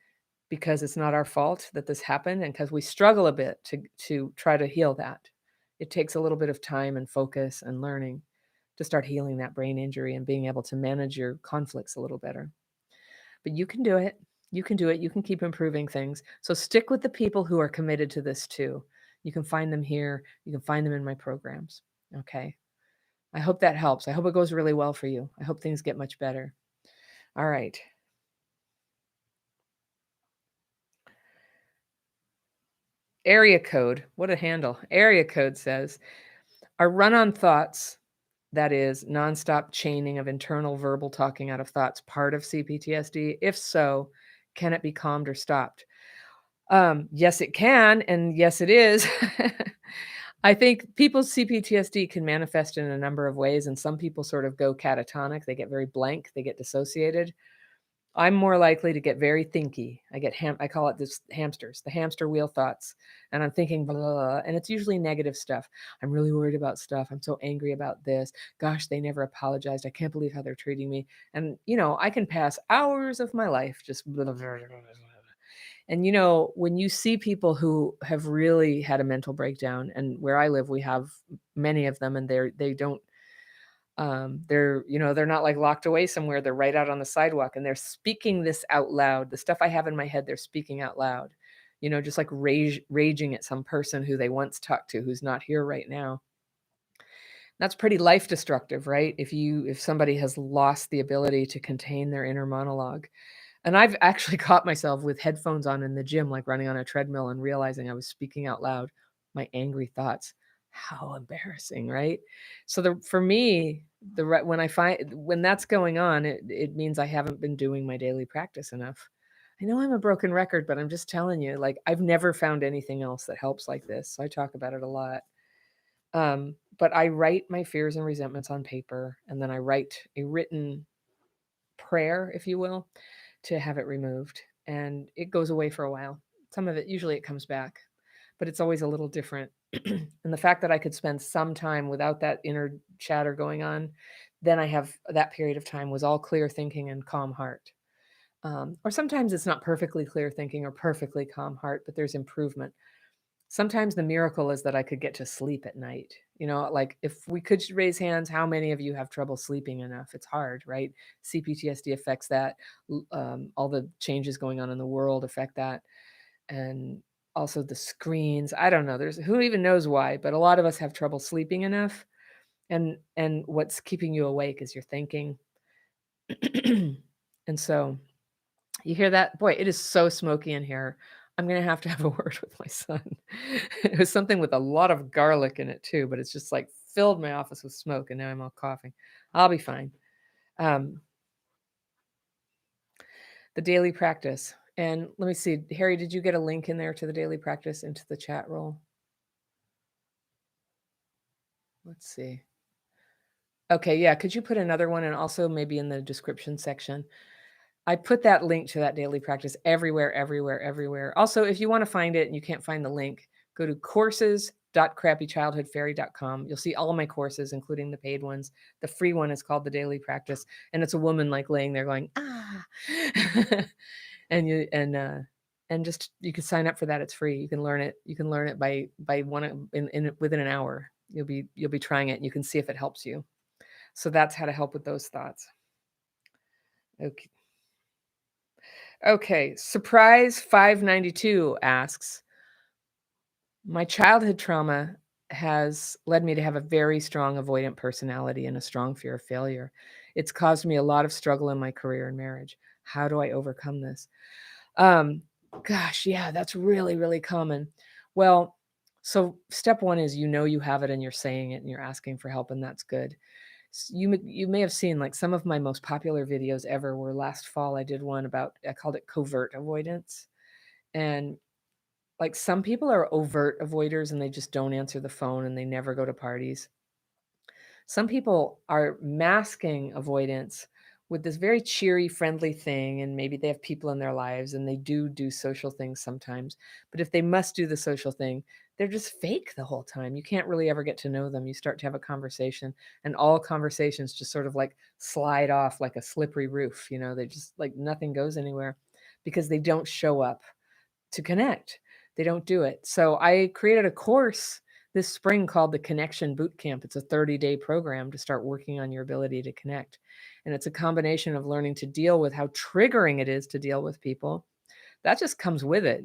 S1: because it's not our fault that this happened, and because we struggle a bit to try to heal that. It takes a little bit of time and focus and learning to start healing that brain injury and being able to manage your conflicts a little better. But you can do it. You can do it. You can keep improving things. So stick with the people who are committed to this too. You can find them here. You can find them in my programs. Okay. I hope that helps. I hope it goes really well for you. I hope things get much better. All right. Area code. What a handle. Area code says, our run-on thoughts, that is nonstop chaining of internal verbal talking out of thoughts, part of CPTSD? If so, Can it be calmed or stopped? Yes, it can, and yes, it is. I think people's CPTSD can manifest in a number of ways, and some people sort of go catatonic. They get very blank, they get dissociated. I'm more likely to get very thinky. I call it this hamsters, the hamster wheel thoughts. And I'm thinking blah, blah, blah, and it's usually negative stuff. I'm really worried about stuff. I'm so angry about this. Gosh, they never apologized. I can't believe how they're treating me. And I can pass hours of my life just blah, blah, blah, blah, blah, blah. And when you see people who have really had a mental breakdown, and where I live, we have many of them, and they don't they're not like locked away somewhere. They're right out on the sidewalk, and they're speaking this out loud. The stuff I have in my head, they're speaking out loud, just like raging at some person who they once talked to, who's not here right now. That's pretty life destructive, right? If somebody has lost the ability to contain their inner monologue. And I've actually caught myself with headphones on in the gym, like running on a treadmill, and realizing I was speaking out loud my angry thoughts. How embarrassing, right? So for me, when that's going on, it means I haven't been doing my daily practice enough. I know I'm a broken record, but I'm just telling you, like, I've never found anything else that helps like this. So I talk about it a lot. But I write my fears and resentments on paper, and then I write a written prayer, if you will, to have it removed. And it goes away for a while. Some of it, usually it comes back, but it's always a little different. And the fact that I could spend some time without that inner chatter going on, then I have that period of time was all clear thinking and calm heart. Or sometimes it's not perfectly clear thinking or perfectly calm heart, but there's improvement. Sometimes the miracle is that I could get to sleep at night. Like, if we could raise hands, how many of you have trouble sleeping enough? It's hard, right? CPTSD affects that. All the changes going on in the world affect that. And also the screens. I don't know. There's who even knows why, but a lot of us have trouble sleeping enough. And what's keeping you awake is your thinking. And so you hear that? Boy, it is so smoky in here. I'm gonna have to have a word with my son. It was something with a lot of garlic in it too, but it's just like filled my office with smoke, and now I'm all coughing. I'll be fine. Um, the daily practice. And let me see, Harry, did you get a link in there to the daily practice into the chat roll? Let's see. Okay, yeah, could you put another one, and also maybe in the description section? I put that link to that daily practice everywhere, everywhere, everywhere. Also, if you want to find it and you can't find the link, go to courses.crappychildhoodfairy.com. You'll see all of my courses, including the paid ones. The free one is called the Daily Practice, and it's a woman like laying there going, ah. And just you can sign up for that. It's free. You can learn it. You can learn it by within an hour. You'll be trying it, and you can see if it helps you. So that's how to help with those thoughts. Okay. Okay, Surprise 592 asks, my childhood trauma has led me to have a very strong avoidant personality and a strong fear of failure. It's caused me a lot of struggle in my career and marriage. How do I overcome this? Um, Gosh, yeah, that's really, really common. Well, so step one is you have it and you're saying it and you're asking for help, and that's good. You may have seen, like, some of my most popular videos ever were last fall. I did one about, I called it covert avoidance. And like, some people are overt avoiders and they just don't answer the phone and they never go to parties. Some people are masking avoidance with this very cheery, friendly thing, and maybe they have people in their lives and they do social things sometimes. But if they must do the social thing, they're just fake the whole time. You can't really ever get to know them. You start to have a conversation, and all conversations just sort of like slide off like a slippery roof. They just, like, nothing goes anywhere because they don't show up to connect. They don't do it. So I created a course this spring called the Connection Bootcamp. It's a 30-day program to start working on your ability to connect. And it's a combination of learning to deal with how triggering it is to deal with people. That just comes with it.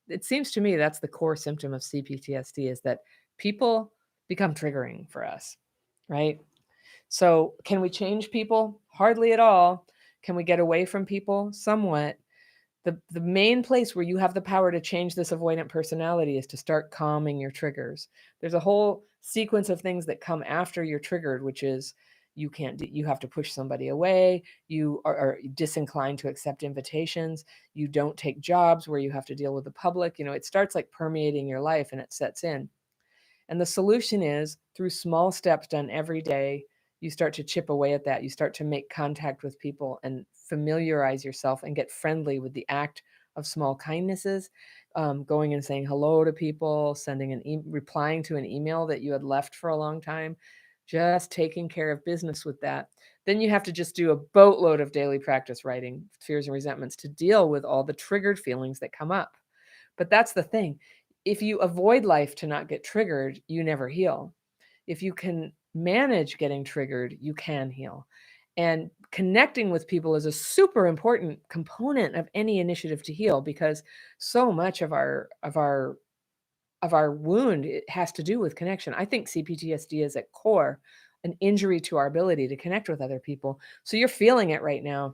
S1: It seems to me that's the core symptom of CPTSD, is that people become triggering for us, right? So can we change people? Hardly at all. Can we get away from people? Somewhat. The main place where you have the power to change this avoidant personality is to start calming your triggers. There's a whole sequence of things that come after you're triggered, which is You can't, you have to push somebody away. You are disinclined to accept invitations. You don't take jobs where you have to deal with the public. It starts like permeating your life and it sets in. And the solution is through small steps done every day, you start to chip away at that. You start to make contact with people and familiarize yourself and get friendly with the act of small kindnesses, going and saying hello to people, sending replying to an email that you had left for a long time, just taking care of business with that. Then you have to just do a boatload of daily practice writing fears and resentments to deal with all the triggered feelings that come up. But that's the thing. If you avoid life to not get triggered, you never heal. If you can manage getting triggered, you can heal. And connecting with people is a super important component of any initiative to heal, because so much of our wound, it has to do with connection. I think CPTSD is at core an injury to our ability to connect with other people. So you're feeling it right now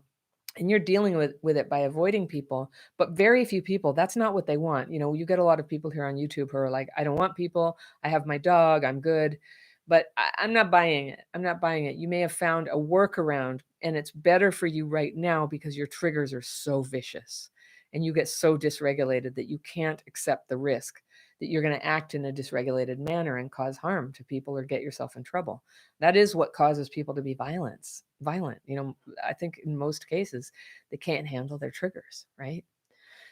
S1: and you're dealing with it by avoiding people, but very few people, that's not what they want. You get a lot of people here on YouTube who are like, I don't want people. I have my dog. I'm good. But I'm not buying it. I'm not buying it. You may have found a workaround and it's better for you right now because your triggers are so vicious and you get so dysregulated that you can't accept the risk that you're going to act in a dysregulated manner and cause harm to people or get yourself in trouble. That is what causes people to be violent. I think in most cases, they can't handle their triggers, right?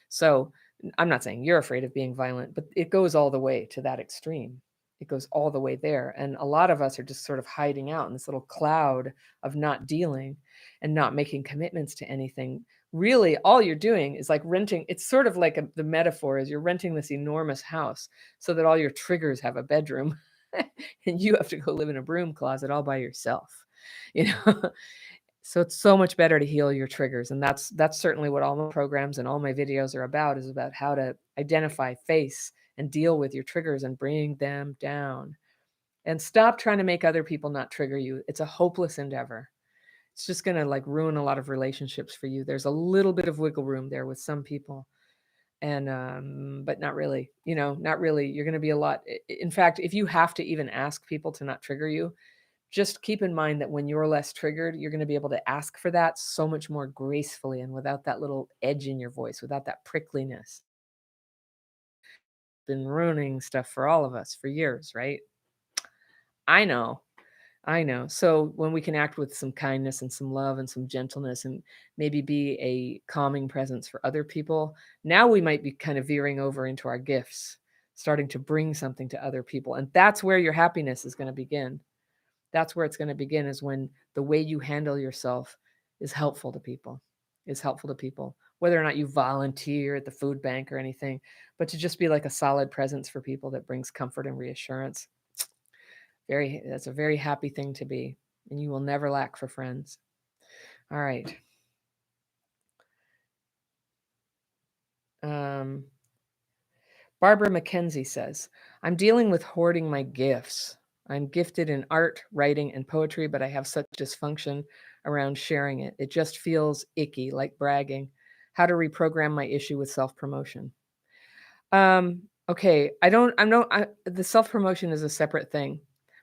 S1: So I'm not saying you're afraid of being violent, but it goes all the way to that extreme. It goes all the way there. And a lot of us are just sort of hiding out in this little cloud of not dealing and not making commitments to anything. Really, all you're doing is like renting. It's sort of like the metaphor is you're renting this enormous house so that all your triggers have a bedroom and you have to go live in a broom closet all by yourself. You know, so it's so much better to heal your triggers. And that's certainly what all my programs and all my videos are about, is about how to identify, face, and deal with your triggers and bring them down. And stop trying to make other people not trigger you. It's a hopeless endeavor. It's just going to like ruin a lot of relationships for you. There's a little bit of wiggle room there with some people. And but not really, not really. You're going to be a lot. In fact, if you have to even ask people to not trigger you, just keep in mind that when you're less triggered, you're going to be able to ask for that so much more gracefully and without that little edge in your voice, without that prickliness. Been ruining stuff for all of us for years, right? I know. I know. So when we can act with some kindness and some love and some gentleness and maybe be a calming presence for other people, now we might be kind of veering over into our gifts, starting to bring something to other people. And that's where your happiness is going to begin. That's where it's going to begin, is when the way you handle yourself is helpful to people, whether or not you volunteer at the food bank or anything, but to just be like a solid presence for people that brings comfort and reassurance. That's a very happy thing to be, and you will never lack for friends. All right. Barbara McKenzie says, I'm dealing with hoarding my gifts. I'm gifted in art, writing, and poetry, but I have such dysfunction around sharing it. It just feels icky, like bragging. How to reprogram my issue with self-promotion. Okay, the self-promotion is a separate thing.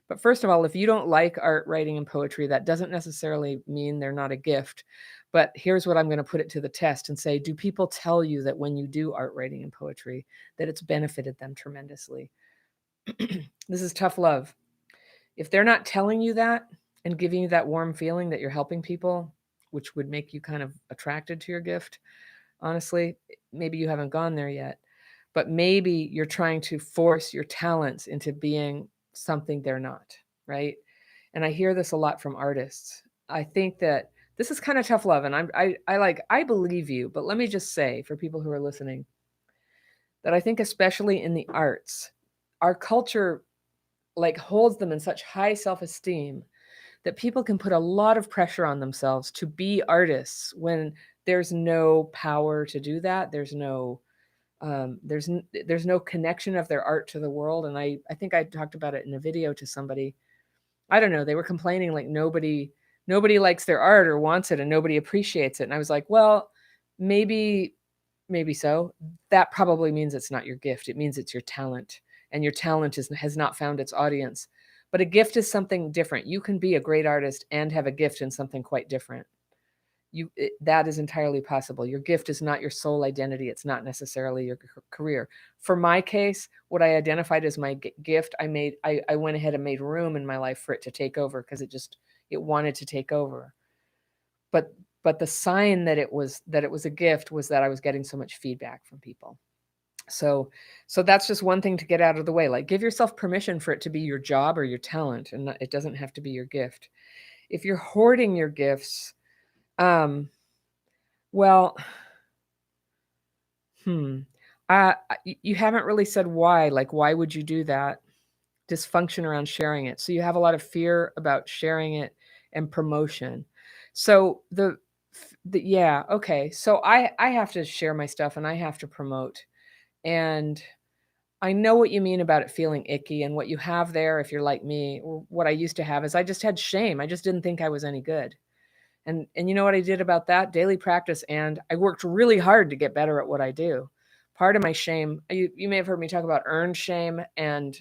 S1: But first of all, if you don't like art, writing, and poetry, that doesn't necessarily mean they're not a gift. But here's what I'm going to put it to the test and say, do people tell you that when you do art, writing, and poetry, that it's benefited them tremendously? This is tough love. If they're not telling you that and giving you that warm feeling that you're helping people, which would make you kind of attracted to your gift, honestly, maybe you haven't gone there yet. But maybe you're trying to force your talents into being something they're not, right? And I hear this a lot from artists. I think that this is kind of tough love, and I believe you, but let me just say for people who are listening that I think especially in the arts, our culture like holds them in such high self-esteem that people can put a lot of pressure on themselves to be artists when there's no power to do that. There's no connection of their art to the world. And I think I talked about it in a video to somebody. I don't know, they were complaining like nobody likes their art or wants it and nobody appreciates it. And I was like, well, maybe so. That probably means it's not your gift. It means it's your talent. And your talent has not found its audience. But a gift is something different. You can be a great artist and have a gift in something quite different. That is entirely possible. Your gift is not your sole identity. It's not necessarily your career. For my case, what I identified as my gift, I went ahead and made room in my life for it to take over, because it wanted to take over. But the sign that it was a gift was that I was getting so much feedback from people. So that's just one thing to get out of the way. Like, give yourself permission for it to be your job or your talent, and it doesn't have to be your gift. If you're hoarding your gifts, well, you haven't really said why. Like, why would you do that? Dysfunction around sharing it. So you have a lot of fear about sharing it and promotion. So yeah, okay. So I have to share my stuff and I have to promote. And I know what you mean about it feeling icky, and what you have there, if you're like me, or what I used to have, is I just had shame. I just didn't think I was any good. And you know what I did about that? Daily practice, and I worked really hard to get better at what I do. Part of my shame, you may have heard me talk about earned shame and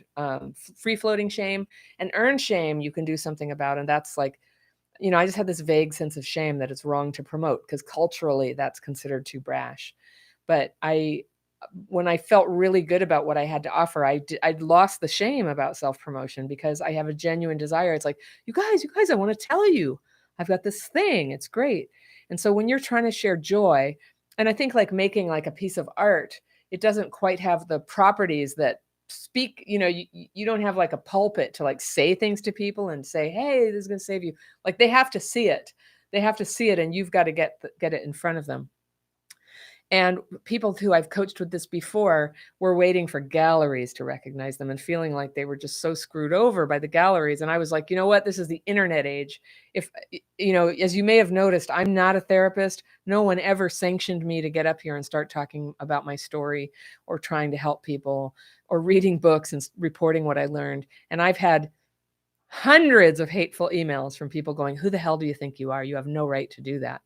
S1: free-floating shame. And earned shame you can do something about, and that's like, I just had this vague sense of shame that it's wrong to promote, because culturally that's considered too brash. But when I felt really good about what I had to offer, I'd lost the shame about self-promotion, because I have a genuine desire. It's like, you guys, I want to tell you, I've got this thing. It's great. And so when you're trying to share joy, and I think like making like a piece of art, it doesn't quite have the properties that speak, you don't have like a pulpit to like say things to people and say, hey, this is going to save you. Like, they have to see it. And you've got to get it in front of them. And people who I've coached with this before were waiting for galleries to recognize them and feeling like they were just so screwed over by the galleries. And I was like, you know what? This is the internet age. If, as you may have noticed, I'm not a therapist. No one ever sanctioned me to get up here and start talking about my story or trying to help people or reading books and reporting what I learned. And I've had hundreds of hateful emails from people going, who the hell do you think you are? You have no right to do that.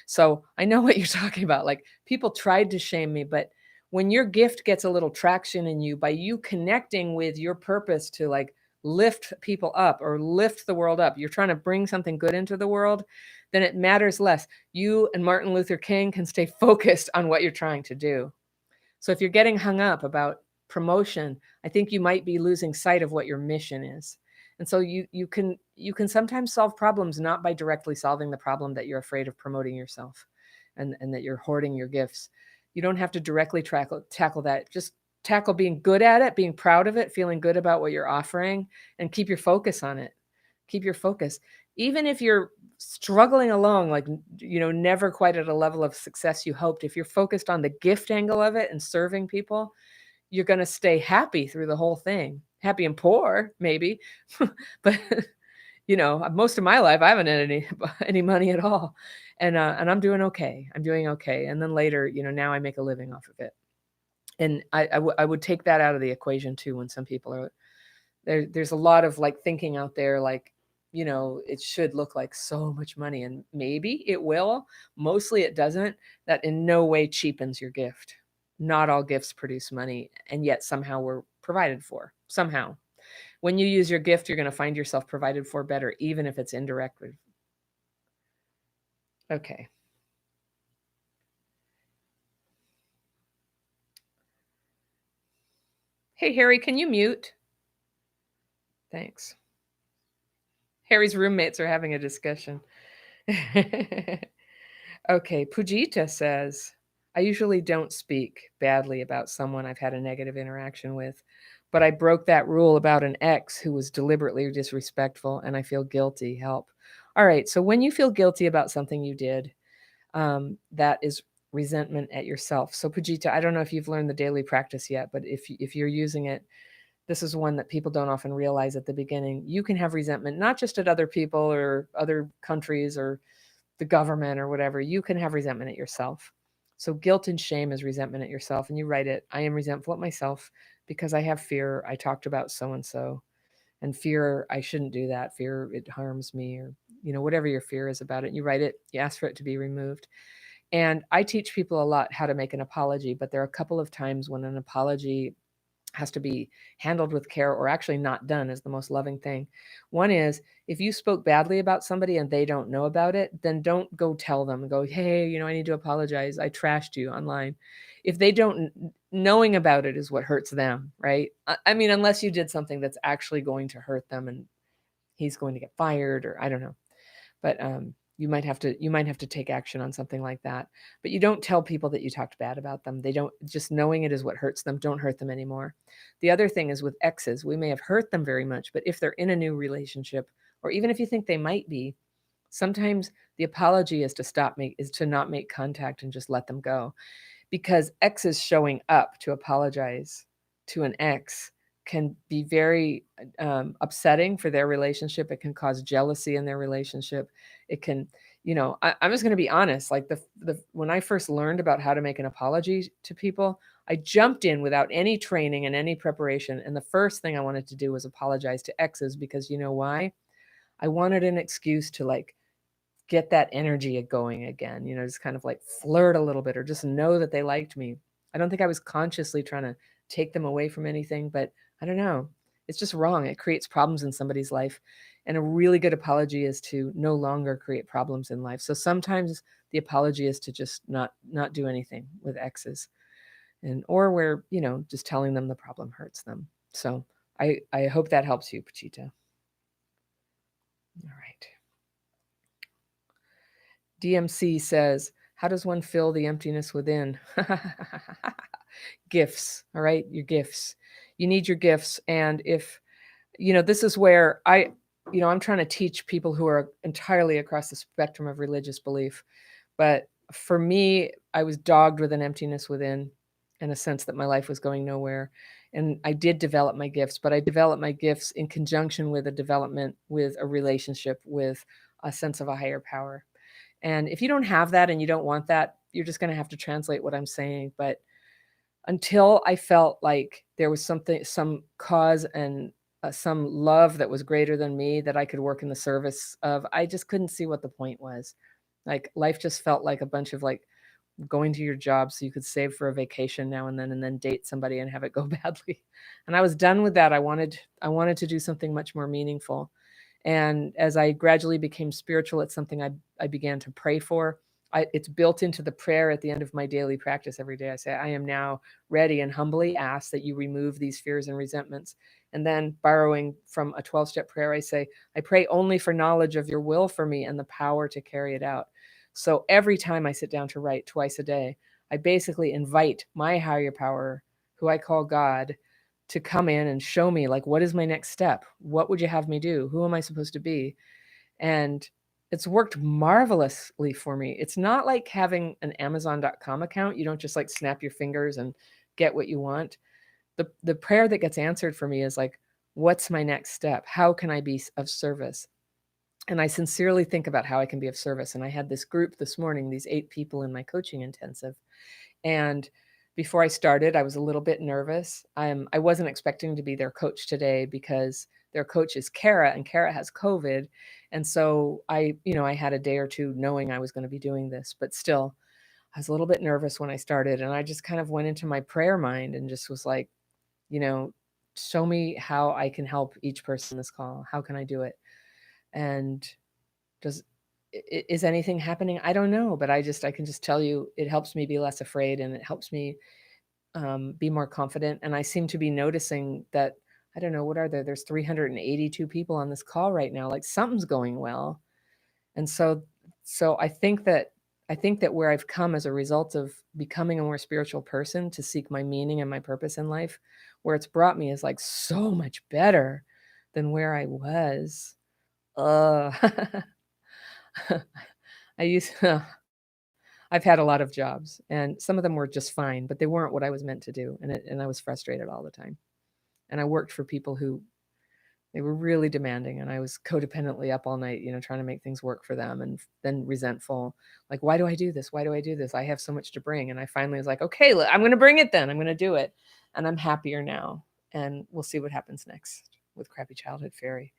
S1: So I know what you're talking about. Like, people tried to shame me, but when your gift gets a little traction in you, by you connecting with your purpose to like lift people up or lift the world up, you're trying to bring something good into the world, then it matters less. You and Martin Luther King can stay focused on what you're trying to do. So if you're getting hung up about promotion, I think you might be losing sight of what your mission is. And so you can sometimes solve problems not by directly solving the problem that you're afraid of promoting yourself and that you're hoarding your gifts. You don't have to directly tackle that. Just tackle being good at it, being proud of it, feeling good about what you're offering, and keep your focus on it. Keep your focus. Even if you're struggling along, like, never quite at a level of success you hoped, if you're focused on the gift angle of it and serving people, you're going to stay happy through the whole thing. Happy and poor, maybe. But, most of my life, I haven't had any money at all. And I'm doing okay. I'm doing okay. And then later, now I make a living off of it. And I would take that out of the equation too, when some people are there's a lot of like thinking out there, like, it should look like so much money, and maybe it will. Mostly it doesn't. That in no way cheapens your gift. Not all gifts produce money, and yet somehow we're provided for. Somehow. When you use your gift, you're going to find yourself provided for better, even if it's indirectly. Okay. Hey, Harry, can you mute? Thanks. Harry's roommates are having a discussion. Okay, Pujita says, I usually don't speak badly about someone I've had a negative interaction with, but I broke that rule about an ex who was deliberately disrespectful, and I feel guilty. Help. All right, so when you feel guilty about something you did, that is resentment at yourself. So Pujita, I don't know if you've learned the daily practice yet, but if you're using it, this is one that people don't often realize at the beginning. You can have resentment, not just at other people or other countries or the government or whatever. You can have resentment at yourself. So guilt and shame is resentment at yourself. And you write it, I am resentful at myself because I have fear. I talked about so-and-so, and fear, I shouldn't do that. Fear, it harms me, or, whatever your fear is about it. And you write it, you ask for it to be removed. And I teach people a lot how to make an apology, but there are a couple of times when an apology has to be handled with care, or actually not done is the most loving thing. One is, if you spoke badly about somebody and they don't know about it, then don't go tell them, go, hey, I need to apologize. I trashed you online. If they don't, knowing about it is what hurts them, right? I mean, unless you did something that's actually going to hurt them and he's going to get fired, or I don't know. But you might have to take action on something like that. But you don't tell people that you talked bad about them. They don't, just knowing it is what hurts them. Don't hurt them anymore. The other thing is with exes, we may have hurt them very much, but if they're in a new relationship, or even if you think they might be, sometimes the apology is to not make contact and just let them go. Because exes showing up to apologize to an ex can be very upsetting for their relationship. It can cause jealousy in their relationship. It can, I'm just going to be honest. Like when I first learned about how to make an apology to people, I jumped in without any training and any preparation. And the first thing I wanted to do was apologize to exes, because you know why? I wanted an excuse to get that energy going again, just kind of like flirt a little bit, or just know that they liked me. I don't think I was consciously trying to take them away from anything, but I don't know. It's just wrong. It creates problems in somebody's life. And a really good apology is to no longer create problems in life. So sometimes the apology is to just not do anything with exes, or where, just telling them the problem hurts them. So I hope that helps you, Pachita. All right. DMC says, how does one fill the emptiness within? Gifts. All right. Your gifts. You need your gifts. And if, this is where I'm trying to teach people who are entirely across the spectrum of religious belief. But for me, I was dogged with an emptiness within, in a sense that my life was going nowhere. And I did develop my gifts, but I developed my gifts in conjunction with a development with a relationship with a sense of a higher power. And if you don't have that and you don't want that, you're just going to have to translate what I'm saying. But until I felt like there was some cause and some love that was greater than me that I could work in the service of, I just couldn't see what the point was. Like life just felt like a bunch of going to your job so you could save for a vacation now and then date somebody and have it go badly. And I was done with that. I wanted to do something much more meaningful. And as I gradually became spiritual, it's something I began to pray for. It's built into the prayer at the end of my daily practice every day. I say, I am now ready and humbly ask that you remove these fears and resentments. And then borrowing from a 12-step prayer, I say, I pray only for knowledge of your will for me and the power to carry it out. So every time I sit down to write twice a day, I basically invite my higher power, who I call God, to come in and show me, what is my next step? What would you have me do? Who am I supposed to be? And it's worked marvelously for me. It's not like having an Amazon.com account. You don't just snap your fingers and get what you want. The prayer that gets answered for me is what's my next step? How can I be of service? And I sincerely think about how I can be of service. And I had this group this morning, these 8 people in my coaching intensive. And before I started, I was a little bit nervous. I wasn't expecting to be their coach today because their coach is Kara, and Kara has COVID. And so I had a day or two knowing I was going to be doing this, but still, I was a little bit nervous when I started. And I just kind of went into my prayer mind and just was like, show me how I can help each person in this call. How can I do it? And is anything happening? I don't know, but I can just tell you, it helps me be less afraid, and it helps me be more confident. And I seem to be noticing that, I don't know, what are there? There's 382 people on this call right now. Something's going well. And so I think that where I've come as a result of becoming a more spiritual person to seek my meaning and my purpose in life, where it's brought me is so much better than where I was. I've had a lot of jobs, and some of them were just fine, but they weren't what I was meant to do. And I was frustrated all the time. And I worked for people who, they were really demanding, and I was codependently up all night, trying to make things work for them, and then resentful. Why do I do this? Why do I do this? I have so much to bring. And I finally was like, okay, I'm going to bring it then. I'm going to do it. And I'm happier now. And we'll see what happens next with Crappy Childhood Fairy.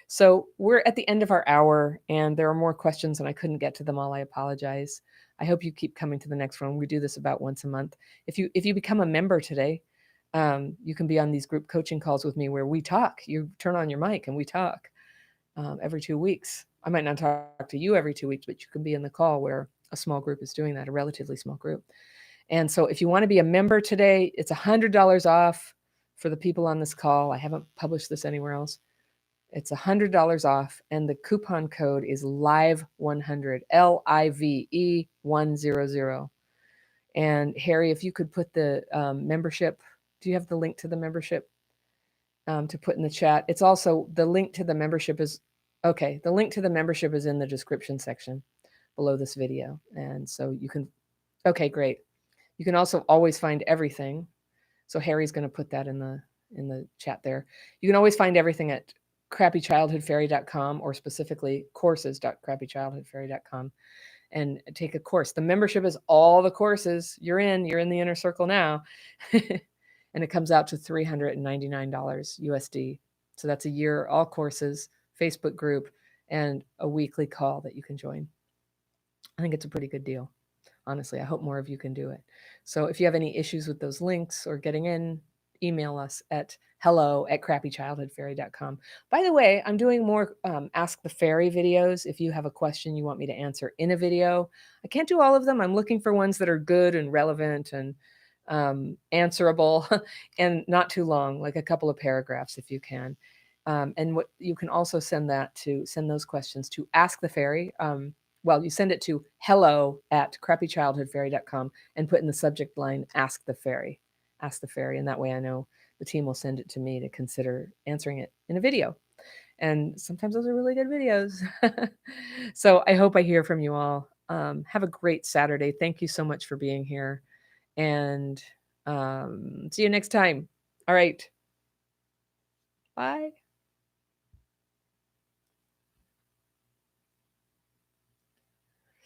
S1: So we're at the end of our hour, and there are more questions, and I couldn't get to them all. I apologize. I hope you keep coming to the next one. We do this about once a month. If you become a member today, You can be on these group coaching calls with me where we talk. You turn on your mic and we talk every 2 weeks. I might not talk to you every 2 weeks, but you can be in the call where a small group is doing that, a relatively small group. And so if you want to be a member today, it's $100 off for the people on this call. I haven't published this anywhere else. It's $100 off, and the coupon code is LIVE100, LIVE 100. And Harry, if you could put the membership, do you have the link to the membership to put in the chat? It's also, the link to the membership is, okay, the link to the membership is in the description section below this video. And so you can, okay, great. You can also always find everything. So Harry's going to put that in the chat there. You can always find everything at crappychildhoodfairy.com, or specifically courses.crappychildhoodfairy.com, and take a course. The membership is all the courses you're in the inner circle now. And it comes out to $399 USD. So that's a year, all courses, Facebook group, and a weekly call that you can join. I think it's a pretty good deal. Honestly, I hope more of you can do it. So if you have any issues with those links or getting in, email us at hello@crappychildhoodfairy.com. By the way, I'm doing more Ask the Fairy videos. If you have a question you want me to answer in a video, I can't do all of them. I'm looking for ones that are good and relevant and answerable and not too long, like a couple of paragraphs if you can. And what you can also send those questions to Ask the Fairy. Well, you send it to hello@crappychildhoodfairy.com and put in the subject line, Ask the Fairy. Ask the Fairy. And that way I know the team will send it to me to consider answering it in a video. And sometimes those are really good videos. So I hope I hear from you all. Have a great Saturday. Thank you so much for being here. And see you next time. All right. Bye.